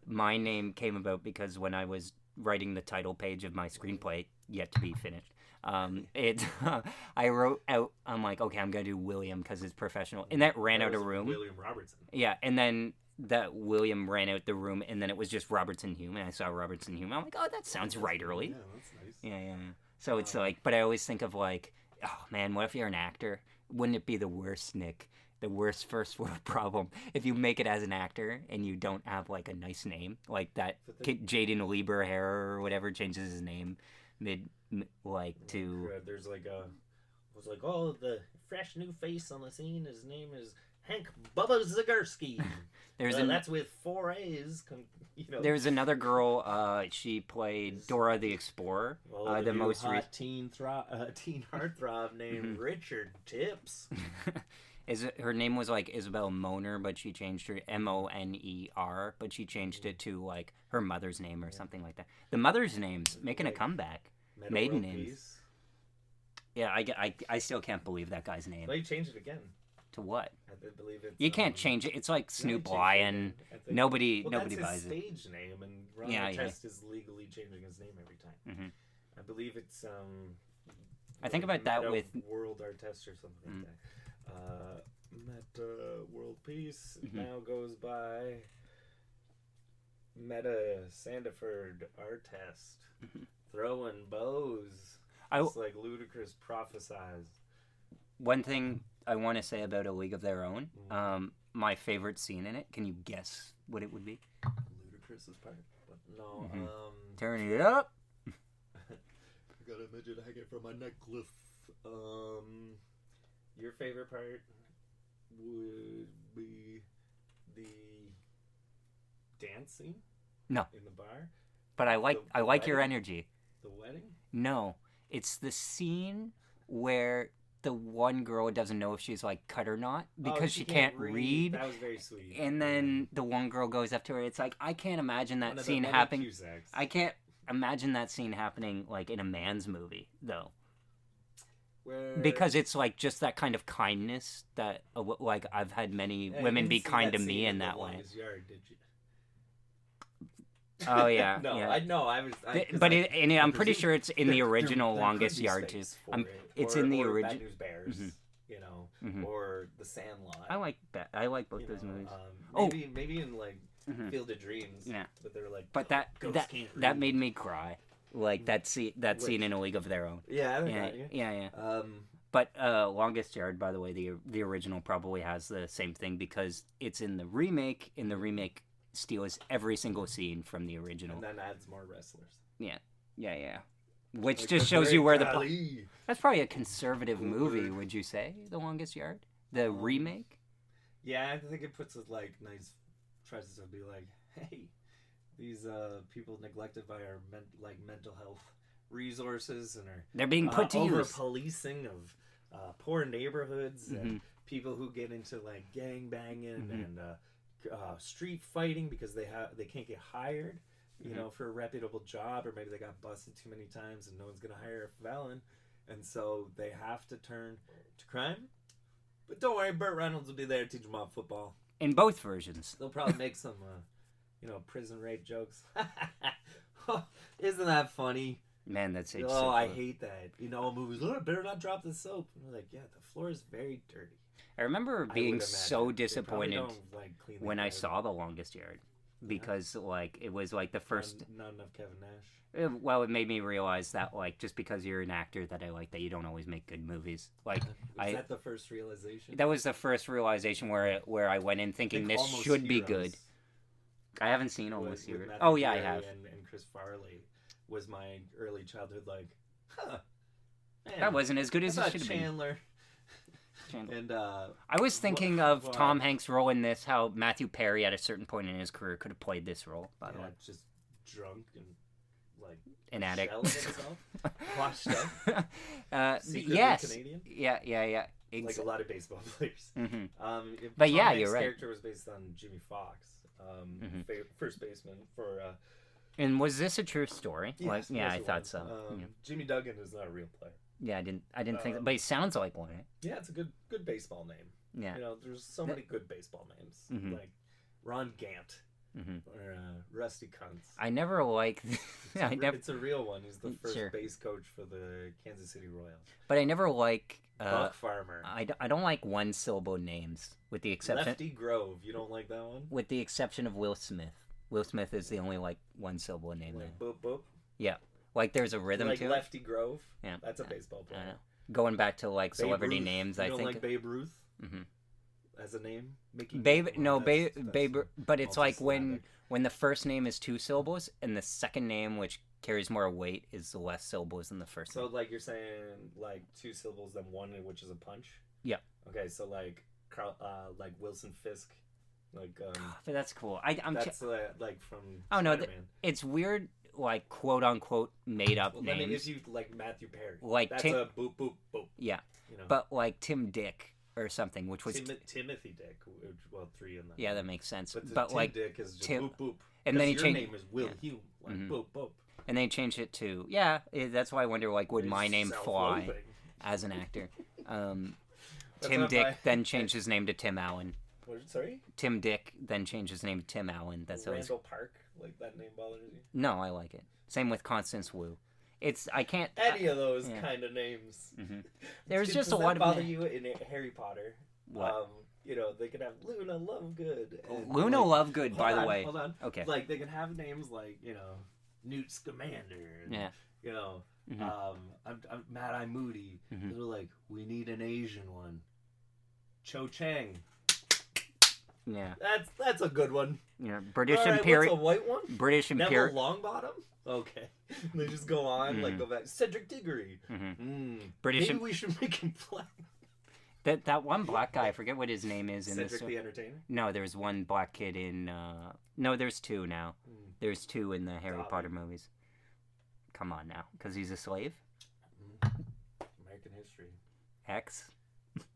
my name came about because when I was writing the title page of my screenplay, yet to be finished, I wrote out, I'm like, okay, I'm gonna do William because it's professional, and that ran out of room. William Robertson. Yeah, and then that William ran out the room, and then it was just Robertson Hume, and I saw Robertson Hume. I'm like, oh, that sounds right early. Yeah, that's nice. Yeah. So it's like, but I always think of like, oh man, what if you're an actor? Wouldn't it be the worst, Nick? The worst first world problem if you make it as an actor and you don't have like a nice name, like that kid Jaden Lieberherr or whatever changes his name to. There's like oh, the fresh new face on the scene. His name is Hank Bubba Zagurski. That's with 4 A's. You know. There's another girl. She played Dora the Explorer. Well, the most teen heartthrob named Richard Tips. Her name was like Isabel Moner, but she changed her Moner, but she changed it to like her mother's name or something like that. The mother's name's making a comeback. Maiden names. Yeah, I still can't believe that guy's name. Well, you changed it again. To what? I believe it's. You can't change it. It's like Snoop Lion. Nobody buys it. That's his stage name, and Ron Artest is legally changing his name every time. Mm-hmm. I believe it's. I think about that with World Artest or something like that. Meta World Peace now goes by Meta Sandiford Artest. Throwing bows. It's like Ludacris prophesies. One thing I want to say about A League of Their Own, my favorite scene in it. Can you guess what it would be? Ludacris's part, but no. Turn it up. I got a midget hanging from my necklace. Your favorite part would be the dance scene. No. In the bar. But I like your energy. The wedding? No, it's the scene where the one girl doesn't know if she's like cut or not because she can't read. That was very sweet. And then the one girl goes up to her. It's like I can't imagine that scene happening. I can't imagine that scene happening like in a man's movie though. Because it's like just that kind of kindness that like I've had many women be kind to me in that way. Yard, did you? Oh yeah, no, yeah. I know. I'm pretty sure it's in the original Longest Yard too. It's in the original. Bad News Bears, you know, or The Sandlot. I like both those movies. Maybe in like Field of Dreams. Yeah, but they're like. But that made me cry. Like that scene in A League of Their Own. Yeah. But Longest Yard, by the way, the original probably has the same thing because it's in the remake. In the remake, steals every single scene from the original. And then adds more wrestlers. Yeah. Which like just shows you where that's probably a conservative movie, would you say? The Longest Yard? The remake? Yeah, I think it puts it like nice, tries to be like, hey, these people neglected by our mental health resources and they're being put to use. Over-policing of poor neighborhoods and people who get into like gang banging and street fighting because they can't get hired, you know, for a reputable job, or maybe they got busted too many times and no one's gonna hire a felon, and so they have to turn to crime. But don't worry, Burt Reynolds will be there to teach them about football. In both versions, they'll probably make some, prison rape jokes. Isn't that funny? Man, that's it. Oh, I hate that. Movies. Oh, better not drop the soap. And we're like, yeah, the floor is very dirty. I remember being so disappointed when I saw The Longest Yard because like it was like the first. Not enough Kevin Nash. Well, it made me realize that like just because you're an actor that I like that you don't always make good movies. Like was that the first realization? That was the first realization where I went in thinking this should be good. I haven't seen Almost Heroes. Oh yeah, I have. And Chris Farley was my early childhood like, man, that wasn't as good as it should have been. Chandler. Chandler. And I was thinking of Tom Hanks' role in this. How Matthew Perry, at a certain point in his career, could have played this role. By the way, just drunk and like an addict. shelling himself, washed up. Secretly Yes. Canadian. Yeah. Like a lot of baseball players. Mm-hmm. But Tom Hanks' you're right. character Character was based on Jimmy Fox, first baseman for. And was this a true story? Yes, I thought so. Jimmy Duggan is not a real player. Yeah, I didn't think that, but he sounds like one. Right? Yeah, it's a good baseball name. Yeah. There's so many good baseball names like Ron Gant or Rusty Kuntz. I never liked. It's a real one. He's the first Sure. base coach for the Kansas City Royals. But I never like. Buck Farmer. I don't like one syllable names, with the exception. Lefty Grove. You don't like that one? With the exception of Will Smith. Will Smith is the only one syllable name Like there. boop boop. Yeah, like there's a rhythm Like to Lefty Grove. Yeah, That's a baseball I player. know. Going back to like Babe celebrity Ruth. names, You I don't think. like Babe Ruth Mhm. as a name. Mickey. Babe, no, That's Babe, but it's like multi-syllabic. when the first name is 2 syllables and the second name, which carries more weight, is the less syllables than the first. So name. like you're saying like 2 syllables then one which is a punch. Yeah. Okay, so like like Wilson Fisk, like But that's cool. I'm. that's like from. Oh no, Spider-Man. it's weird, like quote unquote made up Well, names. then if you like Matthew Perry, Like that's Tim- a boop boop boop. Yeah, You know, but like Tim Dick or something, which was Timothy Dick. Well, 3 in that. yeah, that makes sense. But Tim like Dick is just Tim- boop boop. and then he your changed. name is Will yeah. Hume, like Mhm. boop boop. And they changed it to that's why I wonder like would It's my name fly self-loathing. as an actor? That's Tim not Dick my- then changed his name to Tim Allen. Sorry, Tim Dick then changed his name to Tim Allen. That's always Randall Park. Like that name bothers you? no, I like it. Same with Constance Wu. I can't. Any of those yeah. kind of names. There's Does just a that lot of bother you in Harry Potter? What? They could have Luna Lovegood. And Luna Lovegood, hold by the on, way. Hold on. Okay. Like they could have names like Newt Scamander. And, Yeah. I'm Mad Eye Moody. Mhm. They're like, we need an Asian one. Cho Chang. Yeah. That's a good one. Yeah. British All right, Imperial. what's a white one? British Neville Imperial. Longbottom. Okay. They just go on like go back. Cedric Diggory. British. Maybe we should make him black. That one black guy, I forget what his name is in Cedric this. the Entertainer. No, there's one black kid in. No, there's 2 now. There's 2 in the Harry Dobby. Potter movies. Come on now, because he's a slave. American history. X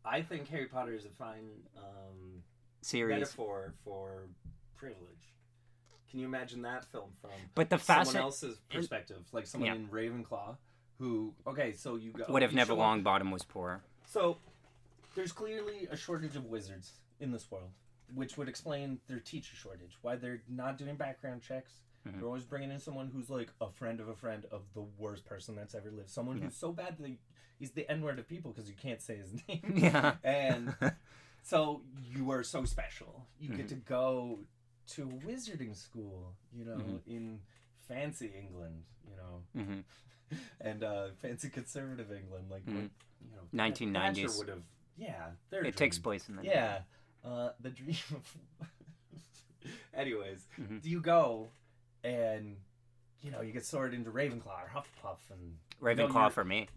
I think Harry Potter is a fine series. metaphor for privilege. Can you imagine that film from But the someone fascinating else's perspective, like someone Yeah. in Ravenclaw, who so you go. what if you Neville show up- Longbottom was poor? So there's clearly a shortage of wizards in this world, which would explain their teacher shortage. Why they're not doing background checks. Mhm. They're always bringing in someone who's like a friend of the worst person that's ever lived. Someone who's so bad that he's the N-word of people because you can't say his name. Yeah. And so you are so special. You get to go to a wizarding school, in fancy England, and fancy conservative England, like what, 1990s. Thatcher would have. Yeah, It takes place in the Yeah, the dream of. Anyways, Mhm. do you go and you get sorted into Ravenclaw or Hufflepuff and Ravenclaw for me.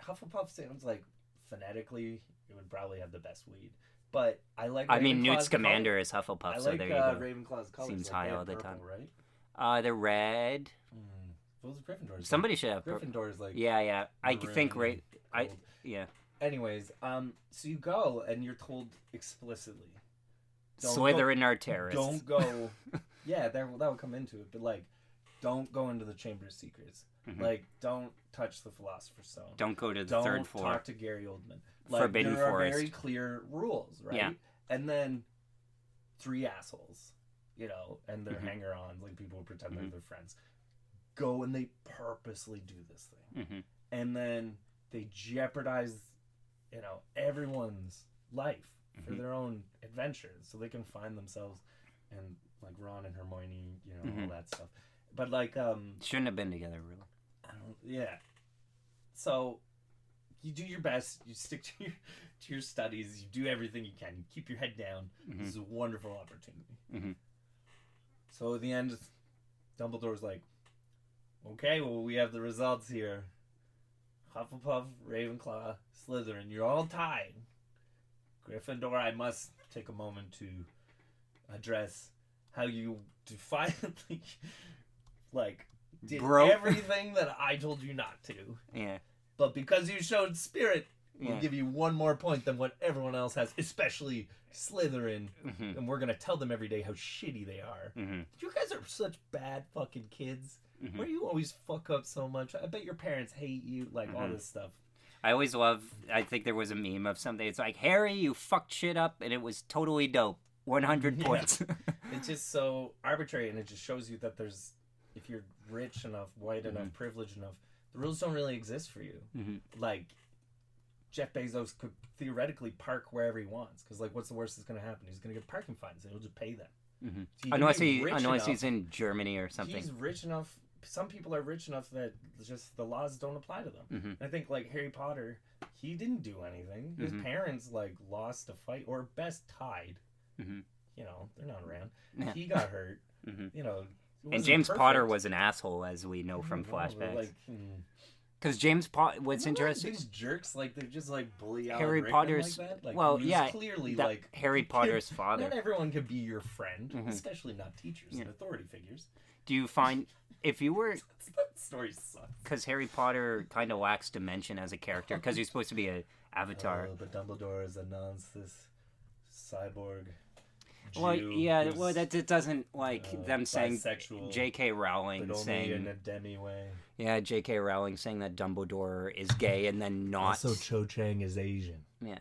Hufflepuff sounds like phonetically it would probably have the best weed, but I like. I mean, Newt Ravenclaw's Scamander is Hufflepuff, color. I so like there you go. Ravenclaw's colors. Seems like high they have all the purple, time. right? The red. What was Gryffindor's? Somebody should have. Gryffindor's like. Yeah. I maroon think and I gold. yeah. Anyways, so you go and you're told explicitly. Slytherin are terrorists. Don't go. Yeah, that will come into it, but like, don't go into the Chamber of Secrets. Mhm. Like, don't touch the Philosopher's Stone. Don't go to the Don't third floor. talk to Gary Oldman. Like, Forbidden there Forest. are very clear rules, right? Yeah. And then 3 assholes, and they're Mhm. hanger-ons, like people who pretend Mhm. they're their friends, go and they purposely do this thing. Mhm. And then they jeopardize, everyone's life for Mhm. their own adventures, so they can find themselves, and like Ron and Hermione, all Mhm. that stuff. But like, Shouldn't have been together, really. yeah. So you do your best. You stick to your studies. You do everything you can. You keep your head down. Mhm. This is a wonderful opportunity. Mhm. So at the end, Dumbledore's like, "Okay, well, we have the results here. Hufflepuff, Ravenclaw, Slytherin, you're all tied. Gryffindor, I must take a moment to address how you defiantly, like, did everything that I told you not to. Yeah. But because you showed spirit, we'll Yeah. give you one more point than what everyone else has, especially Slytherin. Mm-hmm. And we're going to tell them every day how shitty they are. Mm-hmm. You guys are such bad fucking kids. Mm-hmm. Why do you always fuck up so much? I bet your parents hate you, like all this stuff. I always love, I think there was a meme of something. It's like, Harry, you fucked shit up, and it was totally dope. 100 points. It's just so arbitrary, and it just shows you that there's, if you're rich enough, white enough, privileged enough, the rules don't really exist for you. Mm-hmm. Like, Jeff Bezos could theoretically park wherever he wants, because, like, what's the worst that's going to happen? He's going to get parking fines, and he'll just pay them. Mm-hmm. So Unless he's in Germany or something. He's rich enough. Some people are rich enough that just the laws don't apply to them. Mm-hmm. I think, like, Harry Potter, he didn't do anything. His parents, like, lost a fight, or best tied. Mm-hmm. You know, they're not around. Yeah. He got hurt. Mm-hmm. You know, and James Potter was an asshole, as we know from flashbacks. Because James Potter, what's interesting? These jerks, like, they just, like, bully Alan Harry Rickman Potter's, like that. Like, well, who's yeah, clearly, that, like, Harry Potter's father. Not everyone can be your friend, especially not teachers and authority figures. Do you find, if you were... That story sucks. Because Harry Potter kind of lacks dimension as a character, because he's supposed to be an avatar. But Dumbledore is a nonsense cyborg Jew. Well, yeah, well, that it doesn't, like, them saying... bisexual, J.K. Rowling but only saying... in a demi way. Yeah, J.K. Rowling saying that Dumbledore is gay and then not... Also, Cho Chang is Asian. Yeah.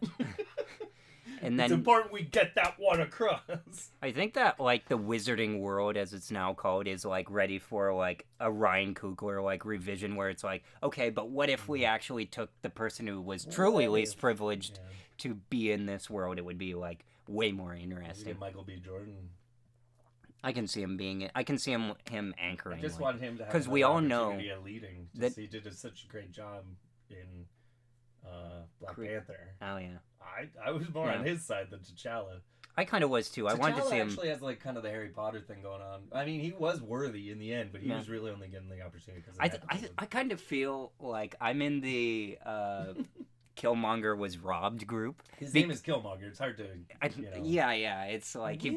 And then... It's important we get that one across. I think that, like, the wizarding world, as it's now called, is, like, ready for, like, a Ryan Coogler, like, revision where it's like, okay, but what if we actually took the person who was truly least privileged to be in this world? It would be, like, way more interesting. Michael B. Jordan. I can see him being... I can see him anchoring. I just want him to have 'cause we all know at leading. That he did such a great job in Black Panther. Oh, yeah. I was more on his side than T'Challa. I kind of was, too. I wanted to see him... actually has, like, kind of the Harry Potter thing going on. I mean, he was worthy in the end, but he was really only getting the opportunity because I kind of feel like I'm in the... Killmonger was robbed group. His name is Killmonger. It's hard to, you know. Yeah. It's like he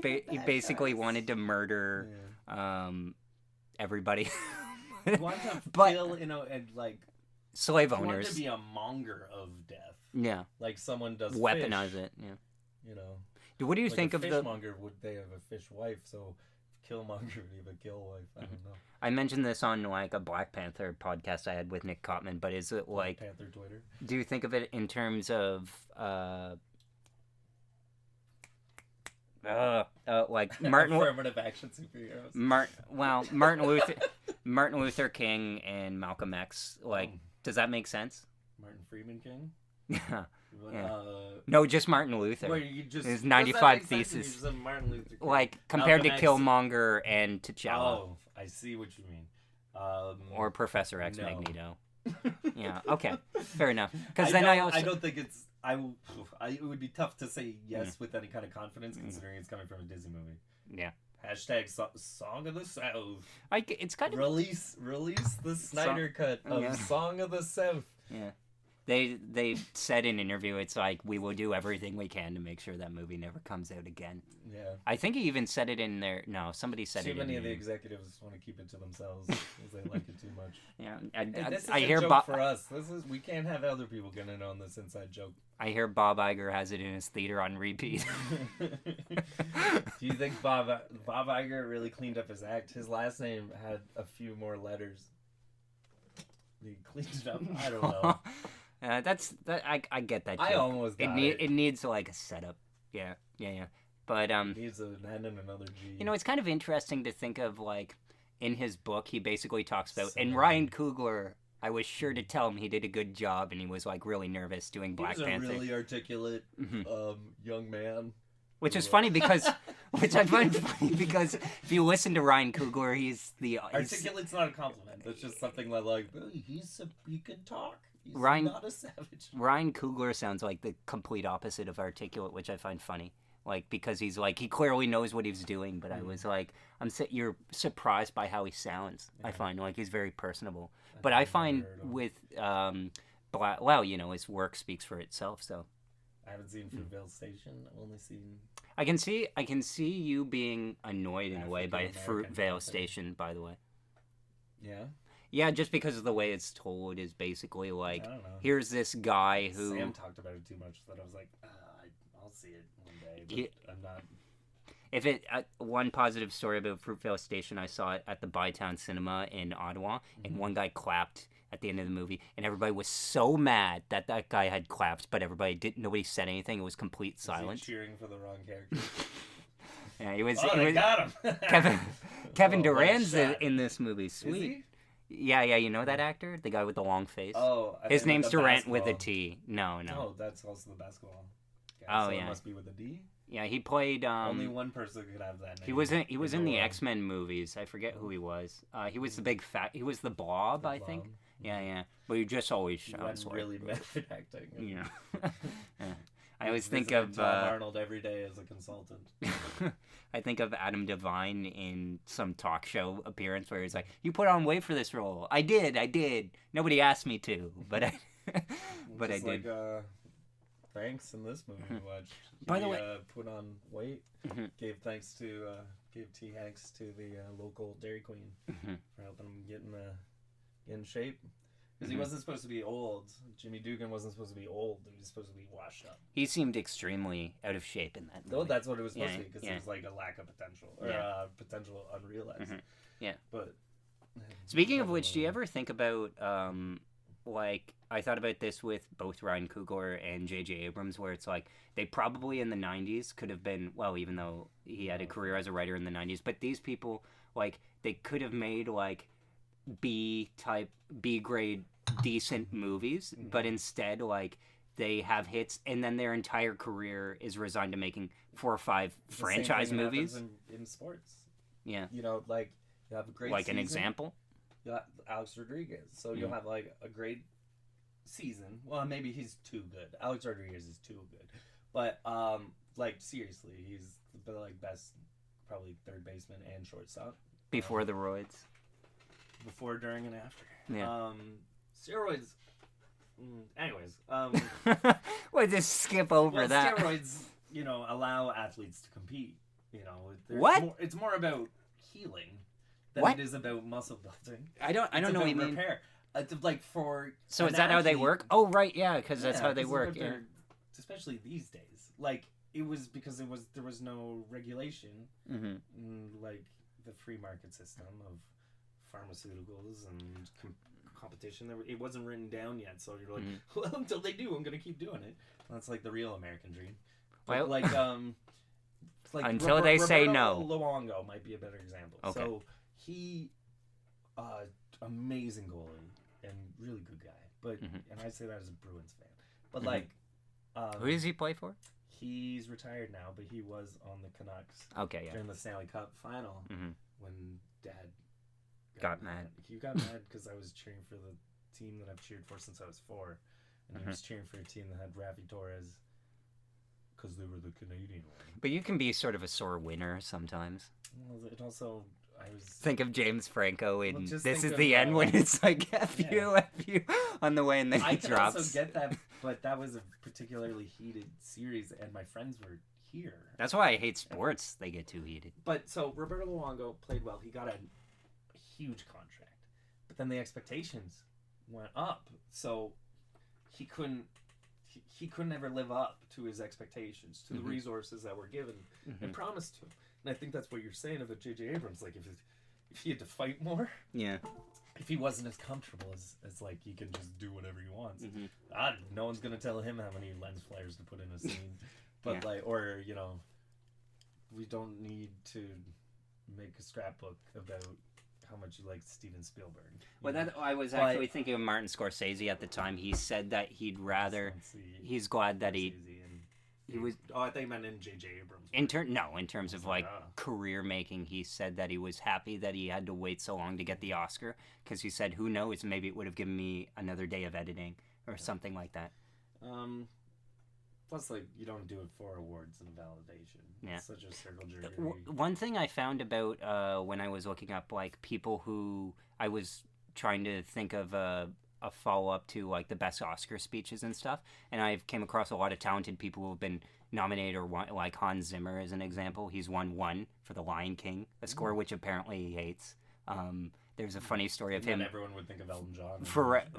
basically wanted to murder everybody. He wanted to kill, you know, and like slave he wanted owners. to be a monger of death. Yeah. Like someone does weaponize fish, it. Yeah. You know. What do you like think of the fishmonger? Would they have a fish wife? So Killmonger would have a kill wife. I don't know. I mentioned this on like a Black Panther podcast I had with Nick Cotman, but is it like Black Panther Twitter? Do you think of it in terms of like Martin affirmative action superheroes? Martin Luther King and Malcolm X. Like, does that make sense? Martin Freeman King? Yeah. No, just Martin Luther. Where you just, his 95 Thesis. Martin Luther King. Like, compared Malcolm to Killmonger and T'Challa. Oh, I see what you mean. Or Professor X no. Magneto. Yeah, okay. Fair enough. Because I then I don't think it's... it would be tough to say yes with any kind of confidence considering it's coming from a Disney movie. Yeah. Hashtag Song of the South. It's kind of... Release the Snyder cut of Song of the South. Yeah. They said in an interview, it's like, we will do everything we can to make sure that movie never comes out again. Yeah. I think he even said it in there. No, somebody said it in there. Too many of the executives want to keep it to themselves because they like it too much. Yeah. This is I a hear joke for us. We can't have other people get in on this inside joke. I hear Bob Iger has it in his theater on repeat. Do you think Bob Iger really cleaned up his act? His last name had a few more letters. He cleaned it up. I don't know. I get that joke. I almost got it. It needs like a setup. Yeah. But it needs an N and another G. You know, it's kind of interesting to think of like in his book he basically talks about and Ryan Coogler. I was sure to tell him he did a good job, and he was like really nervous doing Black Panther. He was a really articulate young man. Which is funny because, which I find funny because if you listen to Ryan Coogler, he's articulate's not a compliment. It's just something like he can talk. He's not a savage. Ryan Coogler sounds like the complete opposite of articulate, which I find funny. Like, because he's like, he clearly knows what he's doing, but I was like, you're surprised by how he sounds. Yeah. I find like he's very personable. But I find with well, you know, his work speaks for itself. So I haven't seen Fruitvale Station. I've only seen. I can see you being annoyed in a way by African-American Fruitvale company. Station. By the way, Yeah. yeah, just because of the way it's told is basically like, I don't know. here's this guy who Sam talked about it too much that I was like, I'll see it one day, but Yeah. I'm not. If it one positive story about Fruitvale Station, I saw it at the Bytown Cinema in Ottawa, and one guy clapped at the end of the movie, and everybody was so mad that that guy had clapped, but nobody said anything. It was complete Was he silence. cheering for the wrong character. Yeah, he was. Oh, he they was got him. Kevin Oh, what a Durant's shot. in this movie. Is Sweet. he? Yeah, you know that actor, the guy with the long face. Oh, I his think name's with the Durant with a basketball. T. No. No, that's also the basketball. Oh, so yeah. It must be with a D. Yeah, he played. Only one person could have that name. He was in the world. X-Men movies. I forget who he was. He was the big fat. He was the Blob, I think. Blob. Yeah. But he just always He shot went his work. really method acting. Yeah. Yeah. I always think Visited of. Tom Arnold every day as a consultant. I think of Adam Devine in some talk show appearance where he's like, "You put on weight for this role." I did. Nobody asked me to, but I. But Just I did. Like, thanks in this movie we watched. By the He, way- put on weight. Mhm. Gave T Hanks to the local Dairy Queen Mhm. for helping him get in shape. Because Mhm. he wasn't supposed to be old. Jimmy Dugan wasn't supposed to be old. He was supposed to be washed up. He seemed extremely out of shape in that movie. No, that's what it was supposed Yeah, to be. Because yeah. there was like a lack of potential. Or Yeah. potential unrealized. Mhm. Yeah. But. Speaking of which, do you ever think about, like, I thought about this with both Ryan Coogler and J.J. Abrams, where it's like, they probably in the 90s could have been, well, even though he had a career as a writer in the 90s, but these people, like, they could have made, like, B-grade, decent movies, but instead, like, they have hits, and then their entire career is resigned to making 4 or 5 The same franchise thing movies. happens in sports. Yeah. You know, like, you have a great Like season. an example? You got Alex Rodriguez. So you'll have like a great season. Well, maybe he's too good. Alex Rodriguez is too good. But like seriously, he's the like best probably third baseman and shortstop. Before the roids. Before, during, and after. Yeah. Steroids. Anyways, Well, just skip over well, that. steroids, you know, allow athletes to compete. You know, What? It's more about healing than What? it is about muscle building. I don't It's know what you about mean. repair. It's like for So an is that how they athlete- work? Oh, right, yeah, because that's Yeah, how they 'cause work. what Yeah. they're- especially these days. Like it was because there was no regulation, like the free market system of pharmaceuticals and competition. It wasn't written down yet, so you're like, well, until they do, I'm gonna keep doing it. That's like the real American dream. But Well- like Until they say Roberto no. Luongo might be a better example. Okay. So he, amazing goalie and really good guy. But and I say that as a Bruins fan. But like, Who does he play for? he's retired now, but he was on the Canucks Okay, yeah. during the Stanley Cup final Mhm. when Dad Got mad. He got mad because I was cheering for the team that I've cheered for since I was 4, and he was cheering for a team that had Rafi Torres because they were the Canadian one. But you can be sort of a sore winner sometimes. Well, it also I was Think of James Franco in just This think Is the of, End when it's like, F you, on the way, and then I he can drops. also get that, but that was a particularly heated series, and my friends were here. That's why I hate sports. They get too heated. But so Roberto Luongo played well. He got a huge contract, but then the expectations went up, so he couldn't ever live up to his expectations, to the resources that were given and promised to him. And I think that's what you're saying about J.J. Abrams. Like if he had to fight more, Yeah. if he wasn't as comfortable as like he can just do whatever he wants, no one's gonna tell him how many lens flares to put in a scene. But Yeah. like, or you know, we don't need to make a scrapbook about how much you like Steven Spielberg. Well, I was But- actually thinking of Martin Scorsese at the time. He said that he'd rather. He's glad that he was. Oh, I think you meant in J.J. Abrams. In terms of like Ah. career making, he said that he was happy that he had to wait so long to get the Oscar because he said, "Who knows? Maybe it would have given me another day of editing or something like that." Plus, like, you don't do it for awards and validation. Yeah. It's such a circle jerk. One thing I found about when I was looking up like people who I was trying to think of a follow-up to like the best Oscar speeches and stuff, and I've came across a lot of talented people who have been nominated or won, like Hans Zimmer as an example. He's won one for The Lion King, a score which apparently he hates. There's a funny story of him. And everyone would think of Elton John.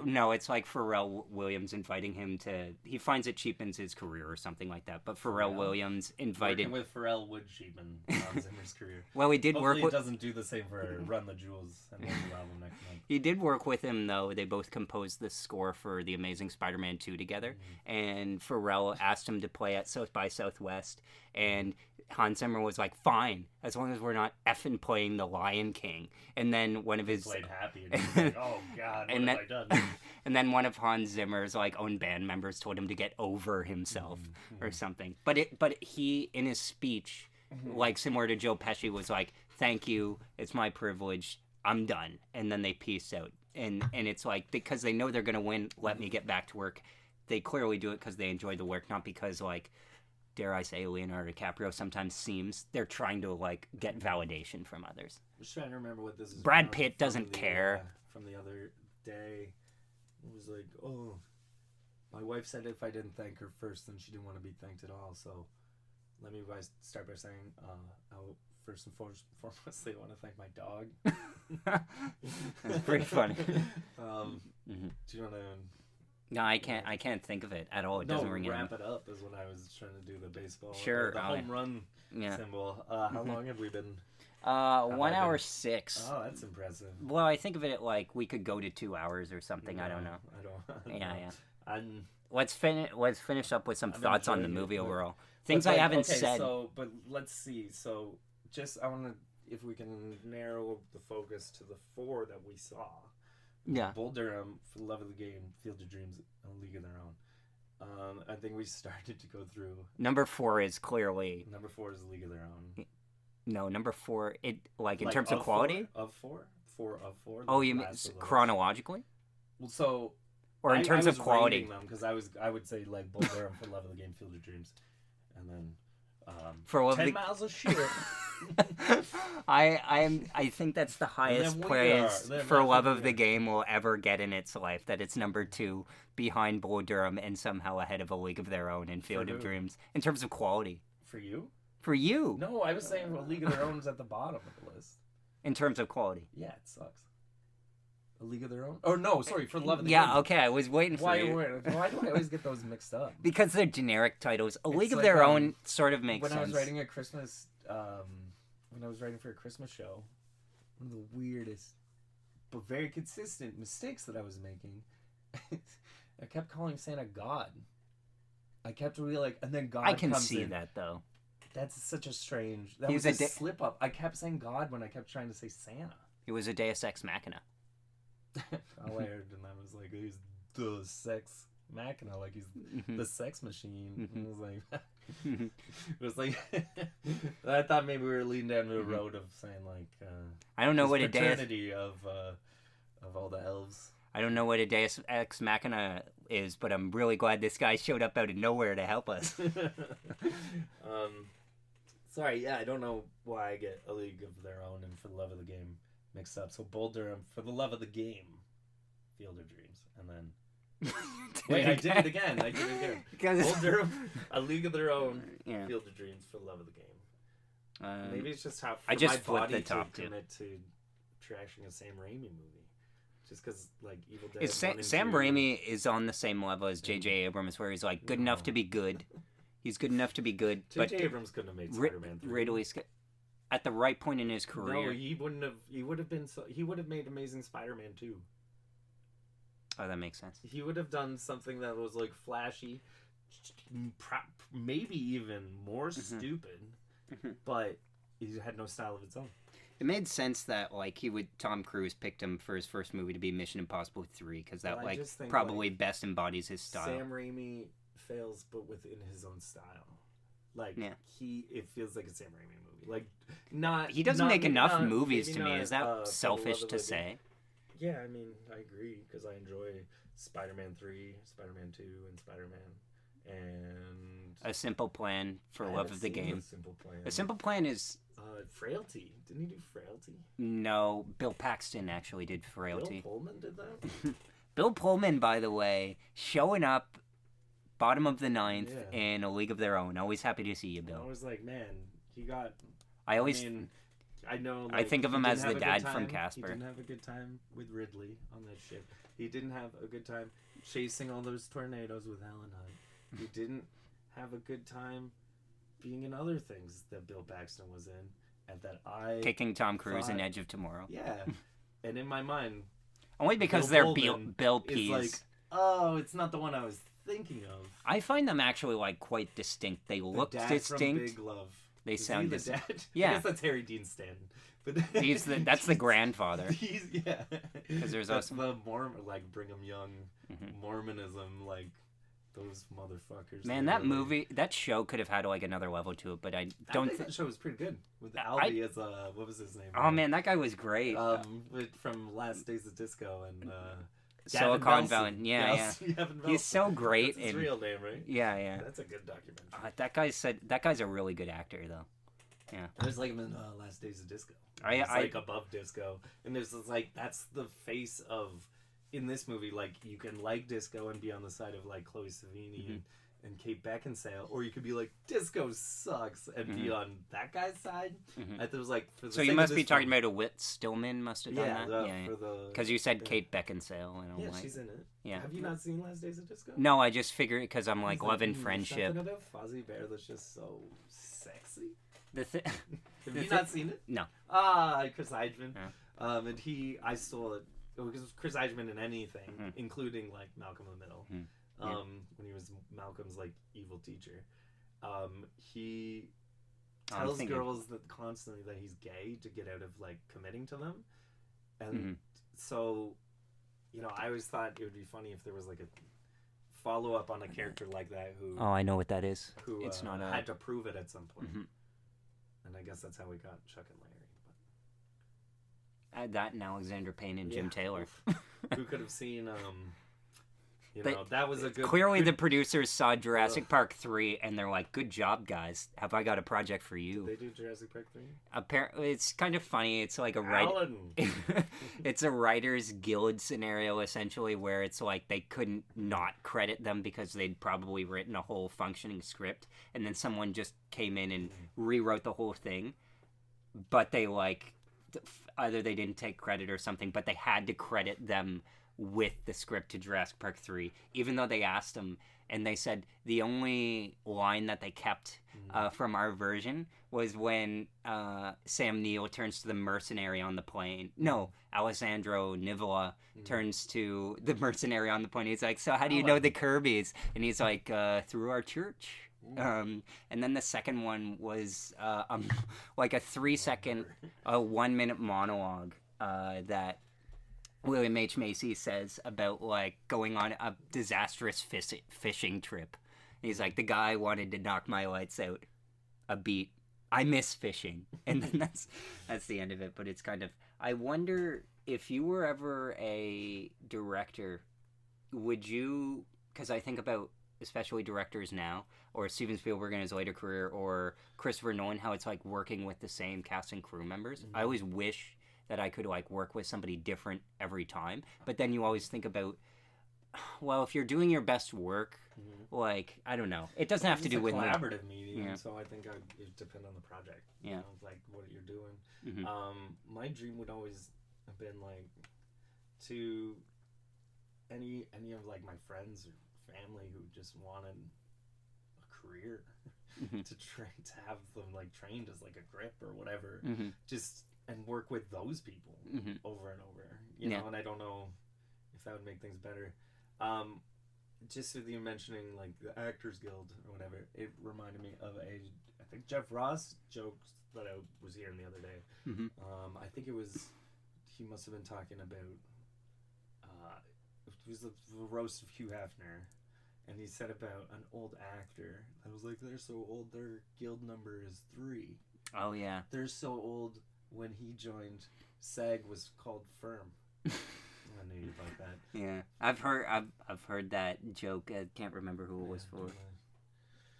No, it's like Pharrell Williams inviting him to. He finds it cheapens his career or something like that. But Pharrell Williams invited. Working with Pharrell would cheapen Hans Zimmer's career. Well, he did Hopefully work with. it doesn't do the same for Run the Jewels and then the album next month. He did work with him though. They both composed the score for The Amazing Spider-Man 2 together, and Pharrell asked him to play at South by Southwest, and Hans Zimmer was like, "Fine, as long as we're not effing playing The Lion King." And then one of his Played Happy, and he was like, "Oh God, what have I done?" And then one of Hans Zimmer's like own band members told him to get over himself or something. But he in his speech, like similar to Joe Pesci, was like, "Thank you, it's my privilege. I'm done." And then they peace out. And it's like, because they know they're gonna win, let me get back to work. They clearly do it because they enjoy the work, not because, like, dare I say, Leonardo DiCaprio sometimes seems they're trying to like get validation from others. I'm just trying to remember what this is. Brad Pitt doesn't care. From the other day, it was like, "Oh, my wife said if I didn't thank her first, then she didn't want to be thanked at all. So let me start by saying, first and foremost, I want to thank my dog." That's pretty funny. Do you want to? No, I can't think of it at all. It doesn't ring in. Wrap it up is when I was trying to do the baseball. Sure, the home run symbol. How long have we been? 1 hour 6. Oh, that's impressive. Well, I think of it like we could go to 2 hours or something. I don't know. I don't Yeah. I'm, Let's finish up with some thoughts on the movie overall. Things but I haven't said. So, but let's see. So, I want to, if we can narrow the focus to the 4 that we saw. Yeah. Bull Durham, For the Love of the Game, Field of Dreams, and A League of Their Own. I think we started to go through. Number 4 is clearly. Number 4 is A League of Their Own. No, number 4. It in terms of quality. 4 of 4. Oh, you mean chronologically? Well, so. Or in terms of quality. Because I would say like Bull Durham, For the Love of the Game, Field of Dreams, and then. For 10 miles of shit. I think that's the highest praise For Love of the Game will ever get in its life. That it's number 2 behind Bull Durham and somehow ahead of A League of Their Own and Field of Dreams in terms of quality. For you? For you? No, I was saying A League of Their Own is at the bottom of the list. In terms of quality? Yeah, it sucks. A League of Their Own? Oh no, sorry, For the Love of the Game. Yeah, okay, I was waiting for you. Why do I always get those mixed up? Because they're generic titles. A League of Their Own sort of makes sense. When I was writing a Christmas, when I was writing for a Christmas show, one of the weirdest but very consistent mistakes that I was making, I kept calling Santa God. I kept really like, and then God comes in. I can see that though. That's such a strange. That was a slip up. I kept saying God when I kept trying to say Santa. It was a Deus Ex Machina. All I heard and I was like, he's the sex machina, like he's the sex machine. And it was like, I thought maybe we were leading down the road of saying like, I don't know what a Deus of all the elves. I don't know what a Deus Ex Machina is, but I'm really glad this guy showed up out of nowhere to help us. Sorry, yeah, I don't know why I get A League of Their Own and For the Love of the Game mixed up. So Bull Durham, For the Love of the Game, Field of Dreams, and then wait, I did it again. Bull Durham, A League of Their Own, Field of Dreams, For the Love of the Game. Maybe it's just how I just my flipped body the top to two. commit to trashing a Sam Raimi movie, just because like Evil Dead. Sam Raimi is on the same level as J.J. Abrams, where he's like good enough to be good. He's good enough to be good. J.J. Abrams couldn't have made Spider-Man 3. Ridley Scott, at the right point in his career. No, he wouldn't have. He would have been. He would have made Amazing Spider-Man 2. Oh, that makes sense. He would have done something that was like flashy, maybe even more stupid, but he had no style of its own. It made sense that like Tom Cruise picked him for his first movie to be Mission Impossible 3 because that probably best embodies his style. Sam Raimi fails, but within his own style. Like it feels like a Sam Raimi movie. Like not he doesn't make enough not, movies to me. not, Is that selfish to say? Yeah, I mean I agree because I enjoy Spider-Man 3, Spider-Man 2, and Spider-Man, and A Simple Plan, For Love of the Game. A Simple Plan is Frailty. Didn't he do Frailty? No, Bill Paxton actually did Frailty. Bill Pullman did that. Bill Pullman, by the way, showing up bottom of the ninth in A League of Their Own. Always happy to see you, Bill. I was like, man, he got. I know. Like, I think of him as the dad from He Casper. didn't have a good time with Ridley on that ship. He didn't have a good time chasing all those tornadoes with Alan Hunt. He didn't have a good time being in other things that Bill Paxton was in, and that I Kicking Tom Cruise in Edge of Tomorrow. Yeah, and in my mind, only because Bill they're Pullman Bill is P's. like, oh, it's not the one I was thinking of. I find them actually like quite distinct. They look the dad distinct. From Big Love. They Is sound he the distinct. dad? Yeah. I guess that's Harry Dean Stanton. But That's the grandfather. Yeah. Because there's that's also the Mormon, like Brigham Young Mormonism, like those motherfuckers. Man, that movie, that show could have had like another level to it, but I don't think that show was pretty good with Albie as what was his name? Oh man, that guy was great. From Last Days of Disco and Silicon Valley. Yeah. He's so great. That's his real name, right? Yeah. That's a good documentary. That guy's a really good actor, though. Yeah. I just like him in Last Days of Disco. It's like above disco, and there's this, like, that's the face of in this movie. Like, you can like disco and be on the side of like Chloe Sevigny and Kate Beckinsale, or you could be like disco sucks and be on that guy's side. I thought it was like for the so you must be talking about a Whit Stillman must have done that. Because you said Kate Beckinsale. And I'm like, she's in it. Yeah. Have you not seen Last Days of Disco? No, I just figured because I'm like loving friendship. Something about Fozzie Bear that's just so sexy. Have you not seen it? No. Chris Eidman. Yeah. And I saw it because Chris Eidman in anything, including like Malcolm in the Middle. When he was Malcolm's like evil teacher, he tells girls that constantly that he's gay to get out of like committing to them, and so, you know, I always thought it would be funny if there was like a follow up on a character like that who. Oh, I know what that is. Who it's not had to prove it at some point. And I guess that's how we got Chuck and Larry. Add that and Alexander Payne and Jim Taylor. Who could have seen, that was a good... Clearly the producers saw Jurassic Park 3 and they're like, good job, guys. Have I got a project for you? Did they do Jurassic Park 3? Apparently, it's kind of funny. It's like it's a writer's guild scenario, essentially, where it's like they couldn't not credit them because they'd probably written a whole functioning script, and then someone just came in and rewrote the whole thing. But they, like, either they didn't take credit or something, but they had to credit them with the script to Jurassic Park 3, even though they asked them, and they said the only line that they kept from our version was when Sam Neill turns to the mercenary on the plane. No, Alessandro Nivola turns to the mercenary on the plane. He's like, so how do you know the Kirbys? And he's like, through our church. And then the second one was like a 3-second, 1-minute monologue that William H. Macy says about like going on a disastrous fishing trip. He's like, the guy wanted to knock my lights out a beat. I miss fishing. And then that's the end of it. But it's kind of, I wonder if you were ever a director, would you, because I think about especially directors now, or Steven Spielberg in his later career, or Christopher Nolan, how it's like working with the same cast and crew members. I always wish that I could like work with somebody different every time. But then you always think about, well, if you're doing your best work, like, I don't know. It doesn't have to do with collaborative medium, so I think it would depend on the project. Yeah. You know, like what you're doing. My dream would always have been like to any of like my friends or family who just wanted a career to have them like trained as like a grip or whatever. Just and work with those people over and over, you know, and I don't know if that would make things better. Just with you mentioning like the Actors Guild or whatever, it reminded me of I think Jeff Ross jokes that I was hearing the other day. I think he must have been talking about, it was the roast of Hugh Hefner, and he said about an old actor that was like, they're so old, their guild number is 3. Oh yeah. They're so old. When he joined, SAG was called Firm. I knew you'd like that. Yeah, I've heard that joke. I can't remember who it was for.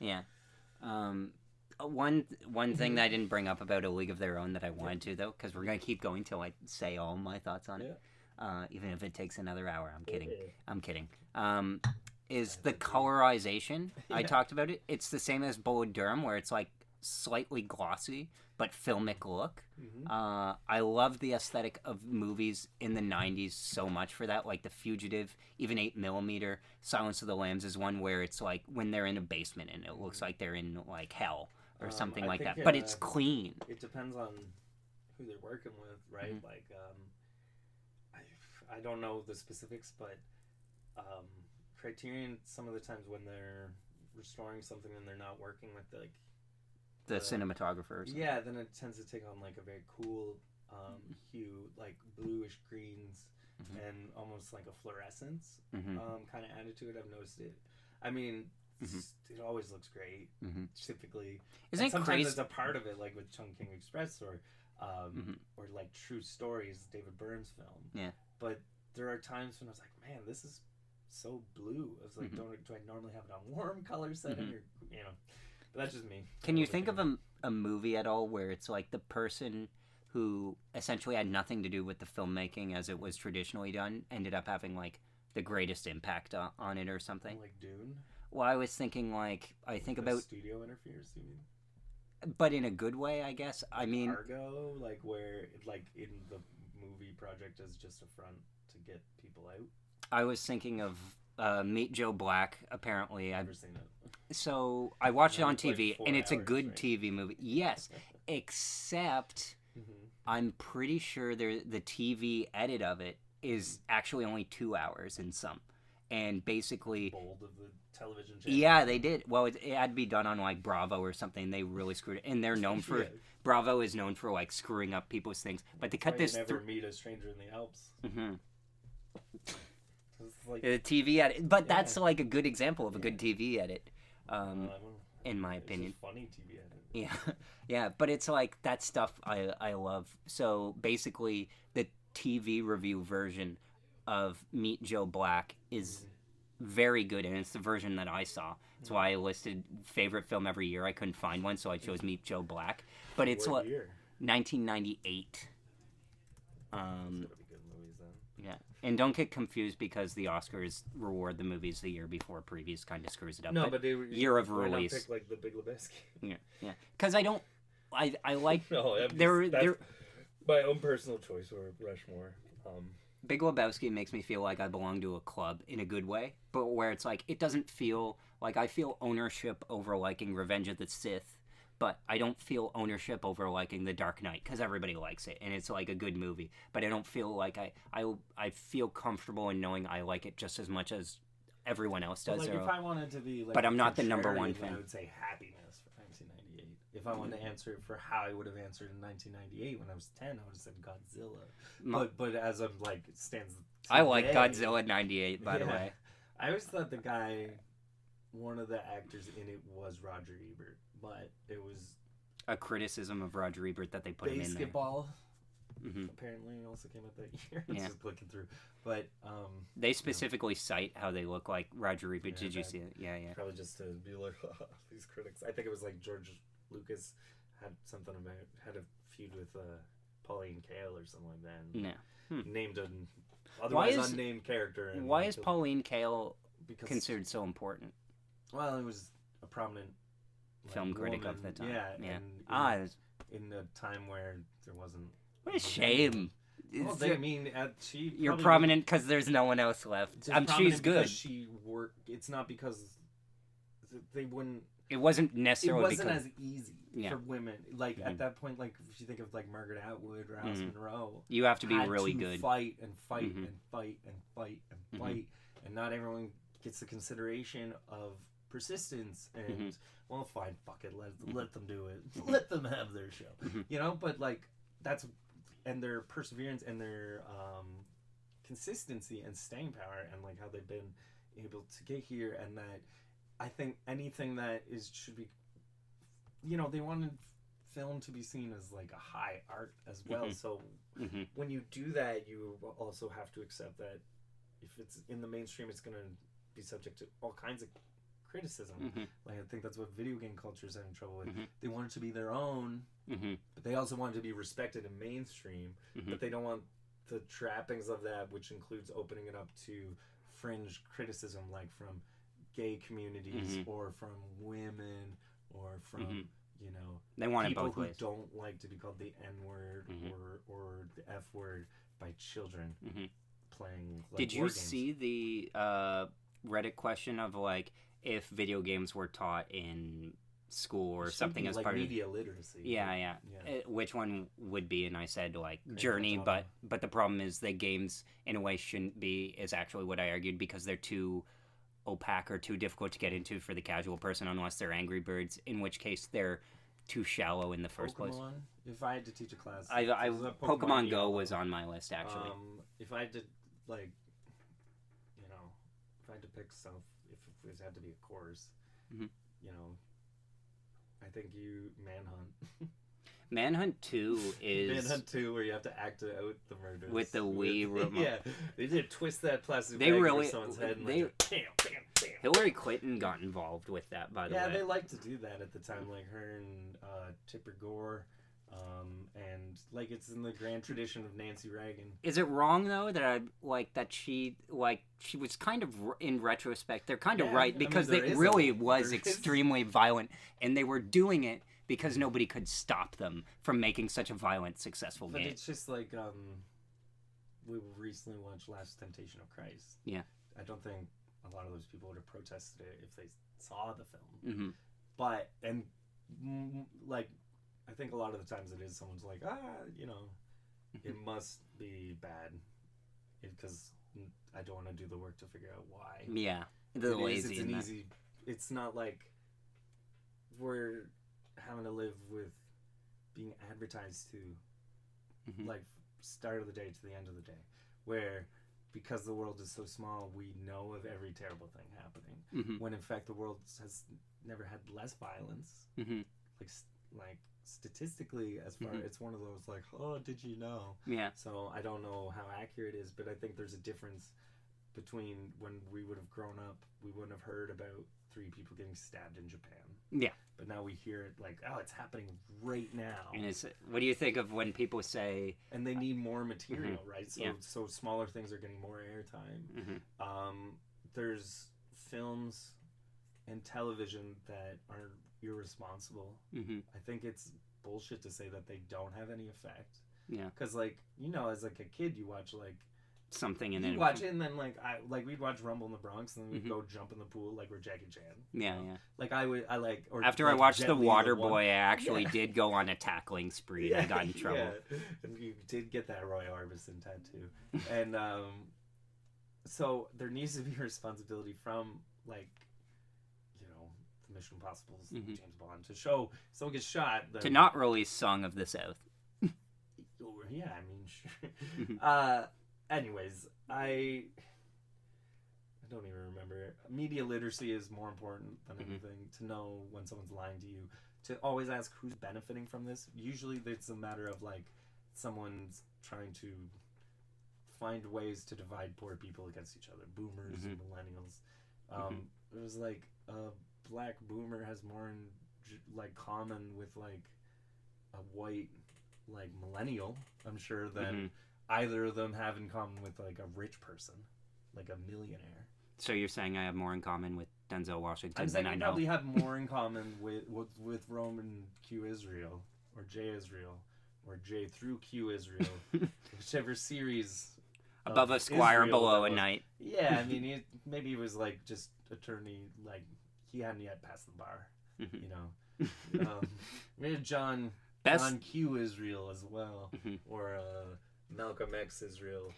Yeah. One thing that I didn't bring up about A League of Their Own that I wanted to though, because we're gonna keep going till I say all my thoughts on it. even if it takes another hour. I'm kidding. I'm kidding. Is the colorization. I talked about it. It's the same as Bullet Durham, where it's like slightly glossy, but filmic look. I love the aesthetic of movies in the 90s so much for that. Like The Fugitive, even 8mm, Silence of the Lambs is one where it's like when they're in a basement and it looks like they're in like hell or something like that. But it's clean. It depends on who they're working with, right? Like, I don't know the specifics, but Criterion, some of the times when they're restoring something and they're not working with the cinematographers. Yeah, then it tends to take on like a very cool hue, like bluish greens and almost like a fluorescence kind of added to it. I've noticed it. I mean, it always looks great. Typically, isn't it sometimes crazy? it's a part of it, like with Chungking Express or like True Stories, David Byrne's film. Yeah. But there are times when I was like, man, this is so blue. I was like, do I normally have it on warm color setting or But that's just me. Can you think of a movie at all where it's like the person who essentially had nothing to do with the filmmaking as it was traditionally done ended up having like the greatest impact on it or something? Like Dune? Well, I was thinking about studio interferes, you mean? But in a good way, I guess. I mean, Argo, like where like in the movie project is just a front to get people out. I was thinking of Meet Joe Black. Apparently, I've never seen it. So I watched it on TV, like and it's a 4 hours, good right? TV movie. Yes, except I'm pretty sure the TV edit of it is actually only 2 hours in some, and basically. Bold of the television channel. Yeah, they did. Well, it had to be done on like Bravo or something. They really screwed it, and they're known for Bravo is known for like screwing up people's things. But they cut this. You never meet a stranger in the Alps. Like, the TV edit, but that's like a good example of a good TV edit, in my opinion. It's a funny TV edit. Yeah, yeah, but it's like that stuff I love. So basically, the TV review version of Meet Joe Black is very good, and it's the version that I saw. That's why I listed favorite film every year. I couldn't find one, so I chose Meet Joe Black. But it's What year? 1998. Yeah, and don't get confused because the Oscars reward the movies the year before previews kind of screws it up. No, but they year of release. Pick like The Big Lebowski. Yeah. Because I don't. I like. No, they're my own personal choice or Rushmore. Big Lebowski makes me feel like I belong to a club in a good way, but where it's like it doesn't feel like I feel ownership over liking Revenge of the Sith. But I don't feel ownership over liking The Dark Knight because everybody likes it and it's like a good movie. But I don't feel like I feel comfortable in knowing I like it just as much as everyone else does. Like if I wanted to be, like, but I'm not the number one fan. I would say Happiness for 1998. If I wanted to answer it for how I would have answered in 1998 when I was 10, I would have said Godzilla. But as I'm like it stands. Today, I like Godzilla '98 by the way. I always thought the guy, one of the actors in it was Roger Ebert. But it was a criticism of Roger Ebert that they put him in there. Basketball. Apparently, also came out that year. Just looking through, but they specifically cite how they look like Roger Ebert. Did you see it? Yeah. Probably just to be like these critics. I think it was like George Lucas had a feud with Pauline Kael or something like that. No, named an otherwise unnamed character. Why is Pauline Kael considered so important? Well, it was a prominent. Film critic of the time. Yeah. In a time where there wasn't. What a shame. Well, you're prominent because there's no one else left. She's good. She worked. It's not because they wouldn't. It wasn't necessarily. It wasn't as easy for women. Like at that point, like if you think of like Margaret Atwood or Alice Monroe, you have to be really good. Fight and fight and fight and fight and fight, and not everyone gets the consideration of persistence and well, fine, fuck it, let them do it, let them have their show, But like that's and their perseverance and their consistency and staying power and like how they've been able to get here, and that I think anything that should be, they wanted film to be seen as like a high art as well. So when you do that, you also have to accept that if it's in the mainstream, it's going to be subject to all kinds of criticism. Like I think that's what video game culture is having trouble with. They want it to be their own, but they also want it to be respected in mainstream. But they don't want the trappings of that, which includes opening it up to fringe criticism, like from gay communities or from women or from they want people it both who ways. don't like to be called the N word or the F word by children playing. Like, Did you war games. see the Reddit question of like if video games were taught in school or something as like part media literacy? Yeah. Which one would be? And I said like Grand Journey, Theft but Auto. the problem is that games in a way shouldn't be. Is actually what I argued because they're too opaque or too difficult to get into for the casual person unless they're Angry Birds. In which case they're too shallow in the first place. If I had to teach a class, Pokemon Go was on my list actually. If I had to like, if I had to pick stuff, if it had to be a course, I think Manhunt. Manhunt 2 is... Manhunt 2, where you have to act out the murders. With the Wii remote. Yeah, they did twist that plastic They bag really... over someone's head and they, like, bam, bam, bam. Hillary Clinton got involved with that, by the way. Yeah, they liked to do that at the time, like her and Tipper Gore. And like it's in the grand tradition of Nancy Reagan. Is it wrong though that she was kind of in retrospect they're kind of right because it really was extremely violent and they were doing it because nobody could stop them from making such a violent successful game. But it's just like we recently watched Last Temptation of Christ. Yeah, I don't think a lot of those people would have protested it if they saw the film. But like. I think a lot of the times it is someone's like, it must be bad because I don't want to do the work to figure out why. Yeah, the lazy. It's an easy. It's not like we're having to live with being advertised to, like start of the day to the end of the day, where because the world is so small, we know of every terrible thing happening. When in fact the world has never had less violence. Like statistically, as far it's one of those like, oh, did you know? Yeah. So I don't know how accurate it is, but I think there's a difference between when we would have grown up, we wouldn't have heard about 3 people getting stabbed in Japan. Yeah. But now we hear it like, oh, it's happening right now. And what do you think of when people say? And they need more material, right? So smaller things are getting more airtime. There's films and television that are irresponsible. I think it's bullshit to say that they don't have any effect. Yeah. Because as like a kid, you watch like something and then then watch it, and then we'd watch Rumble in the Bronx, and then we'd go jump in the pool like we're Jackie Chan. Yeah. Like or after I watched The Waterboy, I actually did go on a tackling spree and got in trouble. Yeah. And you did get that Roy Orbison tattoo, and so there needs to be responsibility from the Mission Impossibles, James Bond, to show someone gets shot. To not release Song of the South. Yeah, I mean, sure. Anyways, I don't even remember. Media literacy is more important than anything. To know when someone's lying to you. To always ask who's benefiting from this. Usually it's a matter of like someone's trying to find ways to divide poor people against each other. Boomers and millennials. It was like a black boomer has more in common with like a white millennial, I'm sure, than either of them have in common with like a rich person, like a millionaire. So you're saying I have more in common with Denzel Washington I'm than I saying know? I probably have more in common with Roman Q Israel, or J Israel, or J through Q Israel, whichever series. Above a squire and Israel below a knight. Yeah, I mean, maybe he was like just attorney, like he hadn't yet passed the bar, maybe John Q Israel as well, or Malcolm X Israel.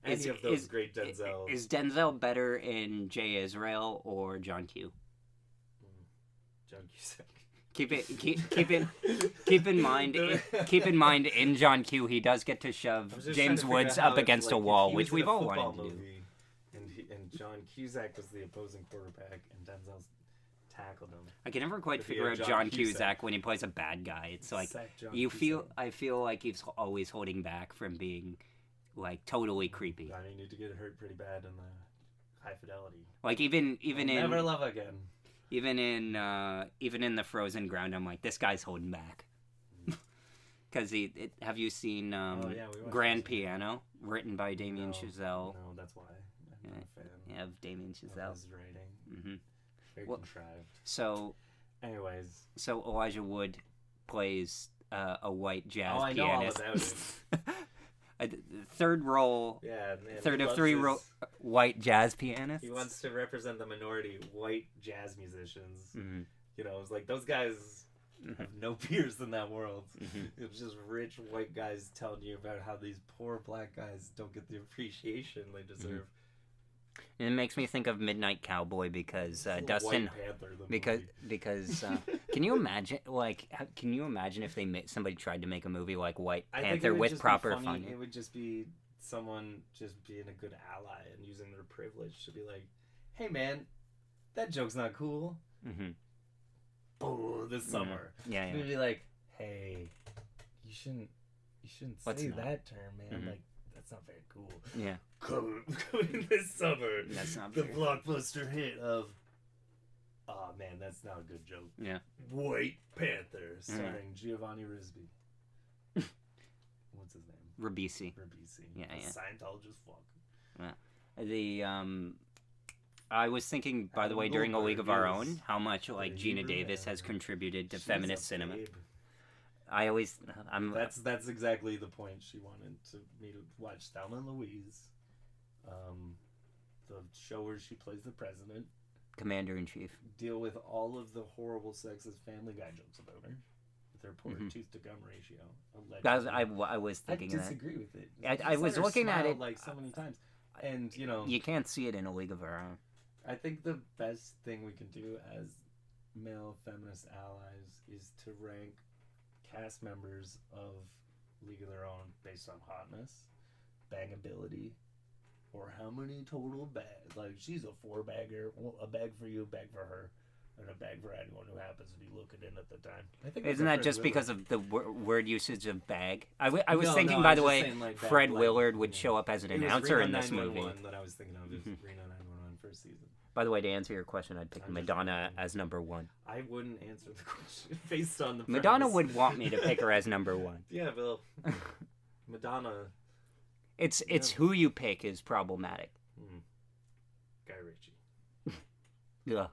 Any of those great Denzel. Is Denzel better in J. Israel or John Q? John Cusack. Keep in mind in John Q he does get to shove James Woods up against a wall, which we've all wanted to do. And John Cusack was the opposing quarterback, and Denzel's tackled him. I can never quite figure out John Cusack when he plays a bad guy. It's like I feel like he's always holding back from being like totally creepy. I mean, you need to get hurt pretty bad in the High Fidelity. Like even in Never Love Again. Even in the Frozen Ground, I'm like, this guy's holding back. Because have you seen Oh, yeah, we watched Grand this. Piano, written by Damien No, Chazelle? No, that's why I'm not a fan Yeah, of Damien of Chazelle. his writing. Mm-hmm. Very Well- contrived. So Anyways, Elijah Wood plays a white jazz I know all pianist. about it. A third role, Yeah, man. third he of loves three his- white jazz pianists. He wants to represent the minority white jazz musicians. Mhm. You know, it's like those guys Have no peers in that world. Mhm. It was just rich white guys telling you about how these poor black guys don't get the appreciation they deserve. And it makes me think of Midnight Cowboy because It's Dustin. White Panther, the Because movie. can you imagine can you imagine if somebody tried to make a movie like White I think it Panther would with just be proper funny. funding? It would just be someone just being a good ally and using their privilege to be like, "Hey, man, that joke's not cool." Mm-hmm. Boo, this summer. Yeah, And yeah. it'd be like, "Hey, you shouldn't What's say not? that term, man. Mhm. Like, that's not very cool." Yeah. Coming this summer, That's not the very- blockbuster hit of. Oh man, that's not a good joke. Yeah. White Panther, starring Giovanni Ribisi. What's his name? Ribisi. Ribisi. Yeah, yeah. Scientologist fuck. The I was thinking, by the way, during A League of Our Own, how much like Gina Davis has contributed to She's feminist a cinema. babe. I'm That's exactly the point she wanted me to watch Thelma and Louise, the show where she plays the president, Commander in Chief. deal with all of the horrible sexist Family Guy jokes about her, with her poor Mhm. tooth to gum ratio. That was, allegedly. I was I thinking of that. disagree with it. I Just was let her looking at smile, it- like so many times, and you know, You can't see it in A League of Our Own. I think the best thing we can do as male feminist allies is to rank cast members of League of Their Own based on hotness, bangability, or how many total bags. Like, she's a 4-bagger, well, a bag for you, a bag for her, and a bag for anyone who happens to be looking in at the time. I think Isn't that just because of the word usage of bag? I was thinking, by the way, Fred Willard would show up as an announcer in this movie. That I was thinking of is Reno 911 first season. By the way, to answer your question, I'd pick I'm just Madonna kidding. as number one. I wouldn't answer the question based on the Madonna premise. would want me to pick her as number one. Yeah, well, Madonna. It's Yeah. who you pick is problematic. Guy Ritchie. Yeah.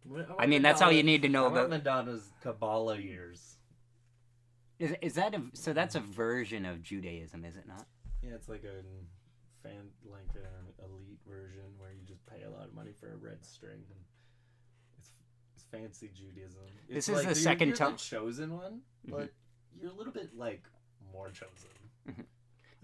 want I mean, that's all you Madonna- need to know I want about. Madonna's Kabbalah years. Is that so? That's a version of Judaism, is it not? Yeah, it's like an elite version where you just pay a lot of money for a red string, and it's fancy Judaism. This It's is like the second you're time- the chosen one, Mhm. but you're a little bit like more chosen.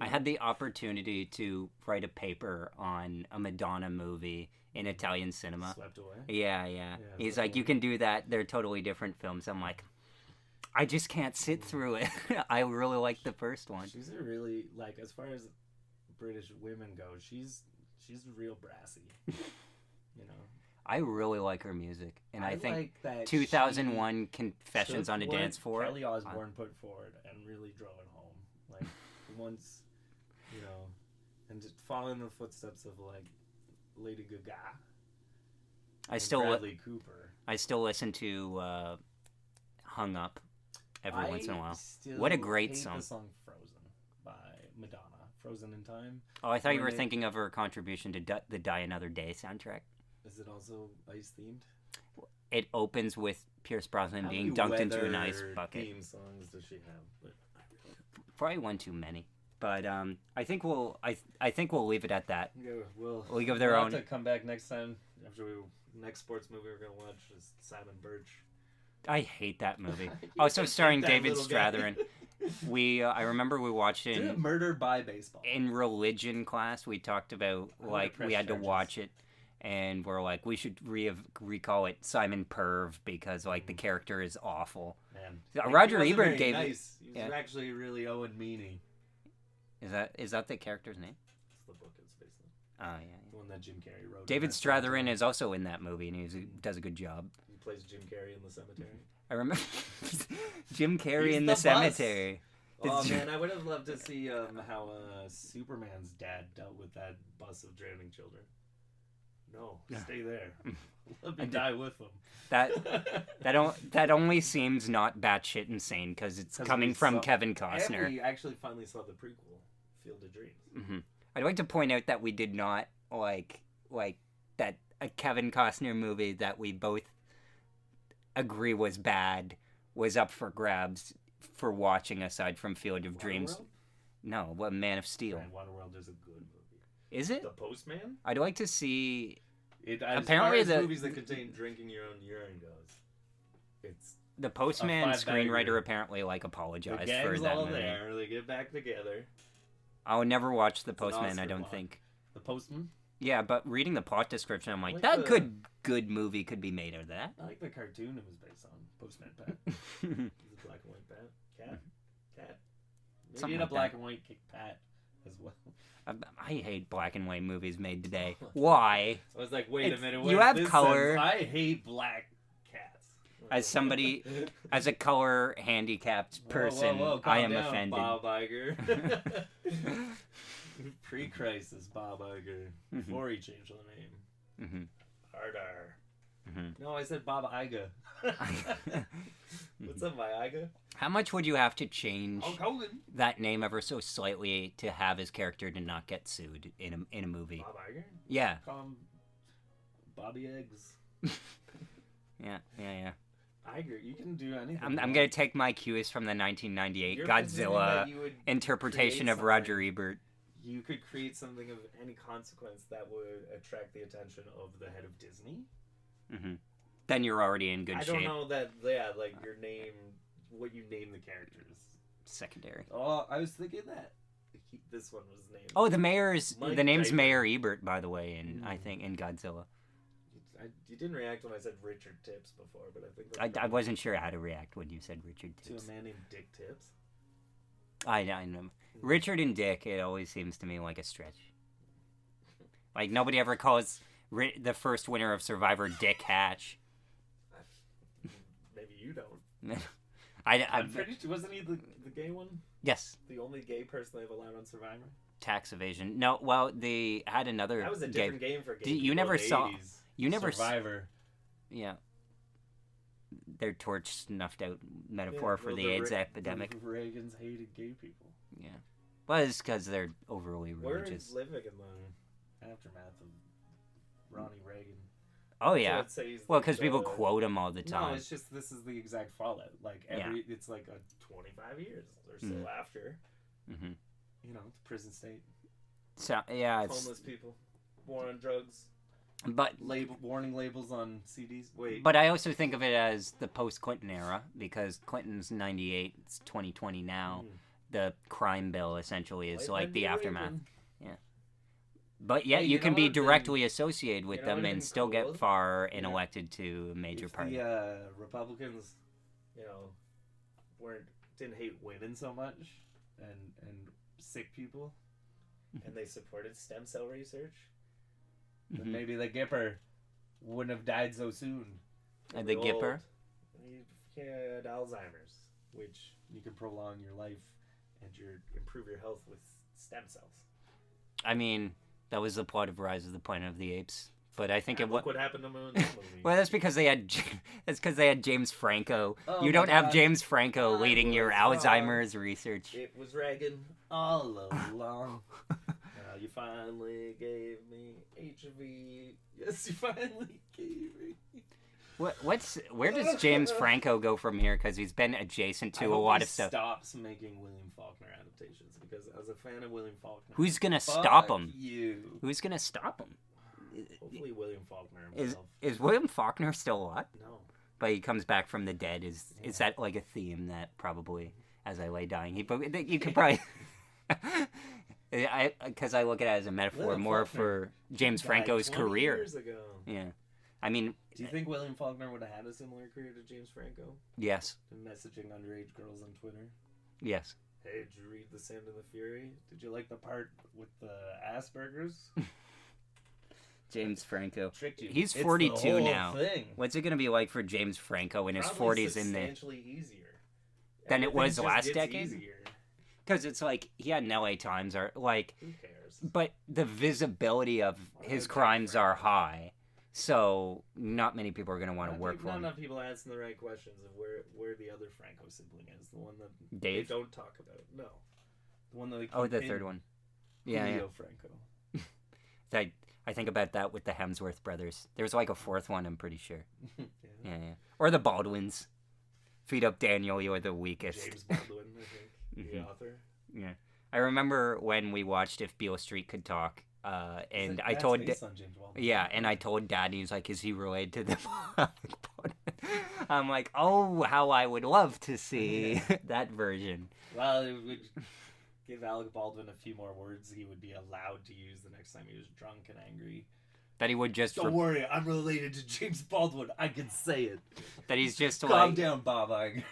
I had the opportunity to write a paper on a Madonna movie in Italian cinema. Swept away. Yeah. Yeah, He's that's like, the you one. can do that. They're totally different films. I'm like, I just can't sit through it. I really like the first one. She's a really, like, as far as British women go, she's real brassy. You know, I really like her music, and I think like that 2001 she Confessions took on a what Dance Floor. Kelly Osbourne put forward and really drove it home. Like, once, you know, and just follow in the footsteps of like Lady Gaga. I and still Bradley Cooper. I still listen to Hung Up every once in a while. Still What a great hate song. The song "Frozen" by Madonna. "Frozen in Time." Oh, I thought you when were they- thinking of her contribution to the Die Another Day soundtrack. Is it also ice themed? It opens with Pierce Brosnan How being many dunked into an ice weather bucket. Theme songs does she have? But Probably one too many. But I think we'll leave it at that. yeah, we'll League of Their we'll Own. have to come back next time after next sports movie we're gonna watch is Simon Birch. I hate that movie. You Also just starring hate that David little guy. Strathern. I remember we watched it Did Murder by Baseball. in religion class. We talked about I wanna like we press had to charges. watch it, and we're like we should recall it Simon Perv because like the character is awful. Man, Yeah, Like, Roger he wasn't Ebert very gave it- nice. He was yeah. actually really Owen Meany. Is that the character's name? That's the book it's based Oh on. yeah. The one that Jim Carrey wrote. David That's Strathern the- is also in that movie, and he does a good job. He plays Jim Carrey in The Cemetery. I remember Jim Carrey He's in the the bus. cemetery. Oh It's- man, I would have loved to see how Superman's dad dealt with that bus of drowning children. No, stay there. Let me die with them. That only seems not batshit insane because it's coming from Kevin Costner. And we actually finally saw the prequel, Field of Dreams. Mm-hmm. I'd like to point out that we did not like that a Kevin Costner movie that we both agree was bad was up for grabs for watching aside from Field of Dreams. Waterworld? No, what Man of Steel. Man, Waterworld is a good movie. Is it? The Postman? I'd like to see. Apparently, as far as movies that contain drinking your own urine goes, it's the Postman screenwriter apparently apologized the for that all movie. There, they get back together. I'll never watch The Postman. I don't think. The Postman? Yeah, but reading the plot description, I'm like Like that good movie could be made of that. I like the cartoon it was based on. Postman Pat. He's a black and white Cat. Maybe Something a like black that. and white Pat as well. I hate black and white movies made today. Why? I was like, wait a minute. You where's have this color. sense? I hate black cats. As somebody, as a color handicapped person, Calm I am down, offended. Bob Iger. Pre-crisis Bob Iger. Before he changed the name. Mm-hmm. Harder. Mm-hmm. No, I said Bob Iger. What's up, my Iger? How much would you have to change Hulk Hogan. that name ever so slightly to have his character to not get sued in a movie? Bob Iger? Yeah. Call him Bobby Eggs. Yeah. Iger, you can do anything. I'm gonna take my cues from the 1998 You're Godzilla presuming that you would interpretation create of Roger something. Ebert. You could create something of any consequence that would attract the attention of the head of Disney. Mm-hmm. Then you're already in good I shape. don't know that. Yeah, like your name, what you name the characters. Secondary. Oh, I was thinking that. This one was named. Oh, the name's Diaper. Mayor Ebert, by the way, I think in Godzilla. You didn't react when I said Richard Tips before, but I think I wasn't sure how to react when you said Richard Tips. to a man named Dick Tips. I know. Richard and Dick, it always seems to me like a stretch. Like, nobody ever calls the first winner of Survivor Dick Hatch. Maybe you don't. I'm pretty sure, wasn't he the gay one? Yes. The only gay person they've allowed on Survivor? Tax evasion. No, well, they had another. That was a different game for gay You people never in the saw. 80s. You never. Survivor. Yeah. Their torch snuffed out metaphor for the AIDS epidemic. Reagan's hated gay people. Yeah. Well, it's because they're overly religious. We're living in the aftermath of Ronnie Reagan. Oh, yeah. So he's Well, because people quote him all the No, time. it's just this is the exact fallout. Like it's like a 25 years or so after. Mm-hmm. You know, the prison state. So, yeah, it's. Homeless people. War on drugs. But Warning labels on CDs. Wait. But I also think of it as the post-Clinton era, because Clinton's 98, it's 2020 now. The crime bill essentially is like the aftermath. Yeah. But yet you can be directly associated with them and still get far and elected to a major party. The Republicans, didn't hate women so much and sick people, and they supported stem cell research. Then maybe the Gipper wouldn't have died so soon. And the Gipper? He had Alzheimer's, which you can prolong your life and improve your health with stem cells. I mean, that was the plot of Rise of the Planet of the Apes. But I think look what happened to him in this movie. Well, that's because they had James Franco. Oh you don't my have God. James Franco leading your Alzheimer's research. It was Reagan all along. You finally gave me HIV. Yes, you finally gave me. Where does James Franco go from here? Because he's been adjacent to a lot of stuff. Stops making William Faulkner adaptations, because as a fan of William Faulkner, who's gonna stop him? You. Who's gonna stop him? Hopefully, William Faulkner himself. Is William Faulkner still alive? No. But he comes back from the dead. Is that like a theme that probably, as I lay dying, you could probably. Because I look at it as a metaphor William more Faulkner for James Franco's 20 career. Years ago. Yeah, I mean. Do you think William Faulkner would have had a similar career to James Franco? Yes. Messaging underage girls on Twitter. Yes. Hey, did you read The Sand and the Fury? Did you like the part with the Asperger's? James Franco. Tricked you. He's It's 42 the whole now. Thing. What's it going to be like for James Franco in his 40s in the substantially easier than it was Everything last just gets decade? easier. Because it's like he had an LA Times or like Who cares? course. But the visibility of his crimes are high, so not many people are going to want to work for Not him. enough people asking the right questions of where the other Franco sibling is. The one that Dave? they don't talk about. No. The one that they keep Oh, the hidden. third one. Yeah, yeah. Julio Franco. I think about that with the Hemsworth brothers. There's like a fourth one, I'm pretty sure. Yeah. Yeah, yeah. Or the Baldwins. Feed up Daniel, you're the weakest. James Baldwin, I think, the author. Yeah. I remember when we watched If Beale Street Could Talk, and I That's told... based on James Baldwin. Yeah, and I told Dad, and he was like, is he related to the I'm like, oh, how I would love to see that version. Well, it would give Alec Baldwin a few more words he would be allowed to use the next time he was drunk and angry. That he would just... Don't worry, I'm related to James Baldwin. I can say it. That he's just Calm like... down, Bob Iger.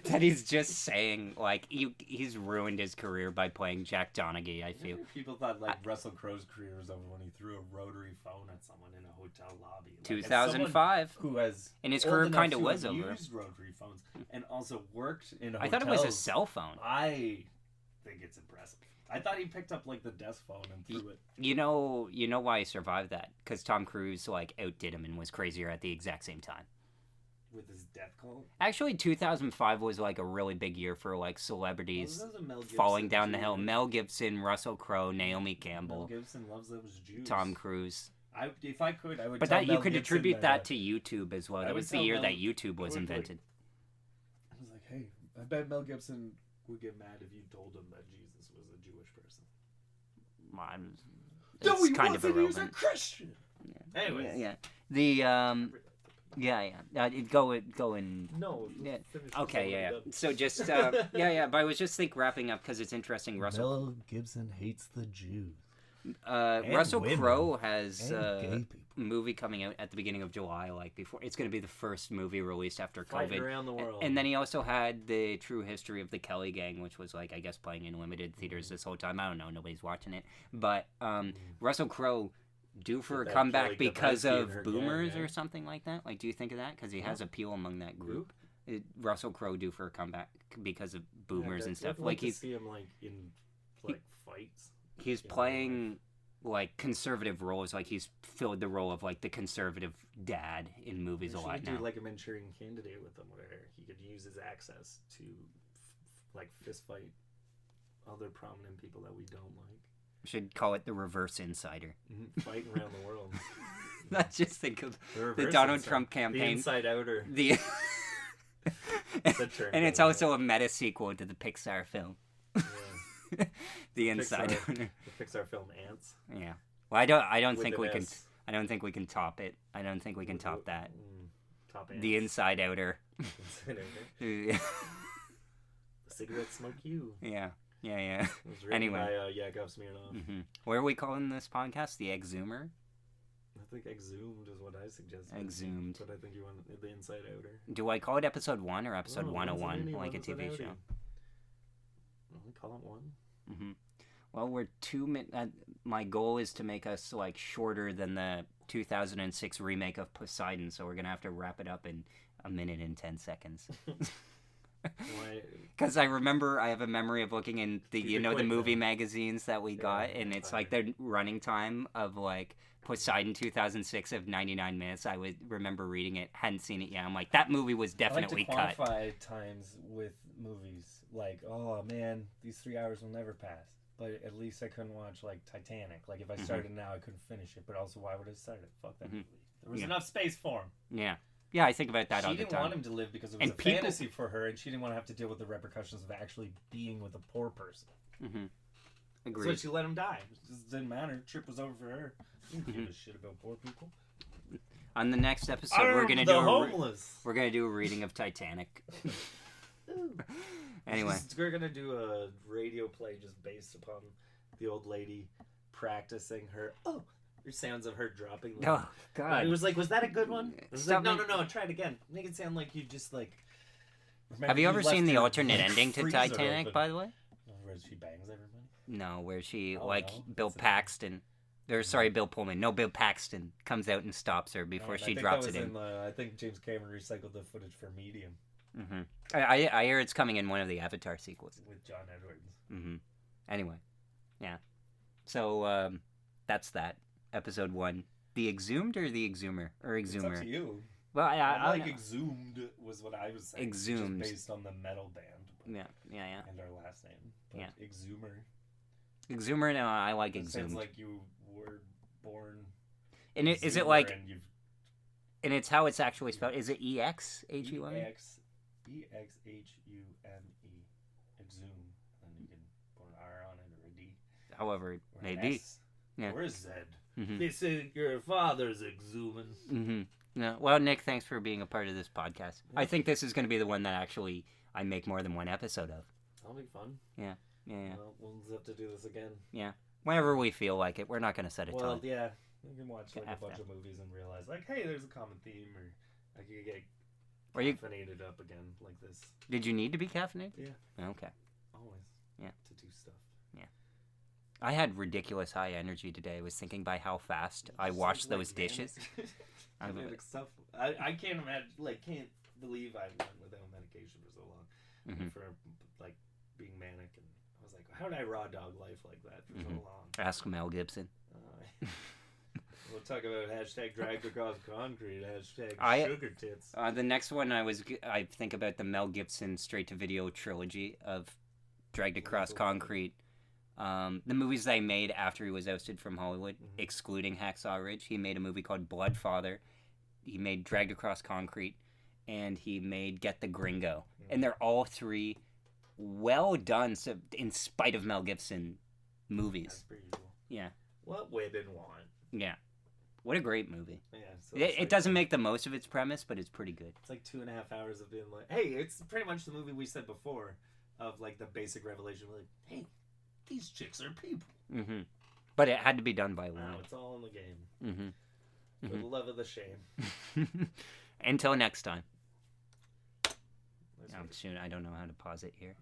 That he's just saying, like, he's ruined his career by playing Jack Donaghy, I feel. People thought, like, Russell Crowe's career was over when he threw a rotary phone at someone in a hotel lobby. Like, 2005. Who has... And his old career enough kind of to was have over. used rotary phones and also worked in I hotels. thought it was a cell phone. I think it's impressive. I thought he picked up, like, the desk phone and threw it. You know why he survived that? Because Tom Cruise, like, outdid him and was crazier at the exact same time. With his death call? Actually, 2005 was, like, a really big year for, like, celebrities Well, those are Mel Gibson, falling down the too. hill. Mel Gibson, Russell Crowe, Naomi Mel Campbell, Gibson loves those Jews. Tom Cruise. If I could, I would But tell that you Mel could Gibson attribute that to YouTube as well. I That would was the tell year Mel- that YouTube was I would, like, invented. I was like, hey, I bet Mel Gibson would get mad if you told him that Jesus was a Jewish person. It's he kind of wasn't, he was a irrelevant. Christian. Yeah. Anyways. Yeah. The yeah. Go in. No. Yeah. finish this Okay, one yeah. and done. So just yeah. But I was just wrapping up because it's interesting. Mel Gibson hates the Jews. Russell women. Crowe has And gay people. movie coming out at the beginning of July. Like before, it's going to be the first movie released after Fighting COVID. around the world. And then he also had the True History of the Kelly Gang, which was like I guess playing in limited theaters this whole time. I don't know, nobody's watching it. But Russell Crowe due for a That comeback Kelly because Kapowski and of her boomers gang, or something like that. Like, do you think of that? Because he has appeal among that group. Who? Russell Crowe due for a comeback because of boomers Yeah, and stuff. I'd Like to he's see him like in like fights. he's in real playing like conservative roles. Like he's filled the role of like the conservative dad in movies We a lot should now. do like a Manchurian Candidate with him, where he could use his access to like fist fight other prominent people that we don't like. Should call it the Reverse Insider. Fighting around the world. Not just think of the reverse Donald inside. Trump The campaign. Inside Outer. The The term and it's for also a meta sequel to the Pixar film, Yeah. The Inside Pixar. Owner. The Pixar film Ants. Yeah. Well, I don't With think an we can. S. I don't think we can top it. I don't think we can top that. Top Ants. The Inside Outer. Inside Outer. Yeah. Cigarette Smoke You. Yeah. It was written Anyway. by Yakov Smirnoff. What are we calling this podcast? The Exhumer? I think Exhumed is what I suggested. Exhumed. But I think you want the Inside Outer. Do I call it episode 1 or episode No, 101 one's in like a one's an TV outie. show? We call it one. Well, we're 2 minutes. My goal is to make us like shorter than the 2006 remake of Poseidon, so we're gonna have to wrap it up in 1 minute and 10 seconds. Why? Because I remember, I have a memory of looking in the Keep it the quick, movie man. magazines that we got, and it's like the running time of like Poseidon 2006 of 99 minutes. I would remember reading it, hadn't seen it yet. I'm like, that movie was definitely I like cut. to quantify times with movies. Like, oh man, these 3 hours will never pass. But at least I couldn't watch like Titanic. Like if I started now, I couldn't finish it. But also, why would I start it? Fuck that movie. There was enough space for him. Yeah. Yeah, I think about that all She the didn't time. want him to live because it was And a people- fantasy for her, and she didn't want to have to deal with the repercussions of actually being with a poor person. Agreed. So she let him die. It just didn't matter. Trip was over for her. She didn't give a shit about poor people. On the next episode, we're gonna do homeless. we're gonna do a reading of Titanic. Anyway, We're gonna do a radio play just based upon the old lady practicing her sounds of her dropping. The, oh god, It was like, was that a good one? It was Stop like, me- no, try it again. Make it sound like you just like. have you ever left seen the your alternate ending to freezer Titanic? open. By the way, Where she bangs everybody? no, where she Oh, like no? Bill That's it. Paxton. Or sorry, Bill Pullman. No, Bill Paxton comes out and stops her before I she think drops that it was in. I think James Cameron recycled the footage for Medium I hear it's coming in one of the Avatar sequels. with John Edwards. Anyway, yeah. So that's that. Episode 1. The Exhumed or the Exhumer? Or It's up Exhumer? to you. Well, I like know. exhumed was what I was saying. Exhumed. Just based on the metal band. Yeah. And our last name. But Yeah. Exhumer. Exhumer, no, I like It Exhumed. sounds like you were born. And is it Exhumer like... And you've And it's how it's actually spelled. Is it E-X-H-U-M? E-X-H-U-M-E. Exhume. And you can put an R on it or a D. However it Or may an be. S. Yeah. Or a Z. Mm-hmm. They say your father's exhuming. Mm-hmm. No. Well, Nick, thanks for being a part of this podcast. Yeah. I think this is going to be the one that actually I make more than one episode of. That'll be fun. Yeah. Well, we'll have to do this again. Whenever we feel like it. We're not going to set a Well, time. yeah. You can watch like a After. bunch of movies and realize, like, hey, there's a common theme, or like you get Or you- caffeinated up again like this. Did you need to be caffeinated? Yeah. Okay. Always. Yeah. To do stuff. I had ridiculous high energy today. I was thinking by how fast I Just, washed like, those dishes. Manic stuff. I can't imagine. Like, can't believe I went without medication for so long. Mhm. For like being manic, and I was like, how did I raw dog life like that for so long? Ask Mel Gibson. We'll talk about hashtag dragged across concrete, hashtag sugar tits. The next one I think about the Mel Gibson straight-to-video trilogy of Dragged Across Concrete. The movies they made after he was ousted from Hollywood, excluding Hacksaw Ridge. He made a movie called Bloodfather. He made Dragged Across Concrete. And he made Get the Gringo. And they're all three well done, so in spite of Mel Gibson movies. That's pretty cool. Yeah. What women want. Yeah. What a great movie. Yeah, so It doesn't make the most of its premise, but it's pretty good. It's like 2.5 hours of being like, hey, it's pretty much the movie we said before of like the basic revelation. We're like, hey, these chicks are people. Mm-hmm. But it had to be done by women. Wow, it's all in the game. Mm-hmm. For the love of the shame. Until next time. Nice Oh, shoot, I don't know how to pause it here.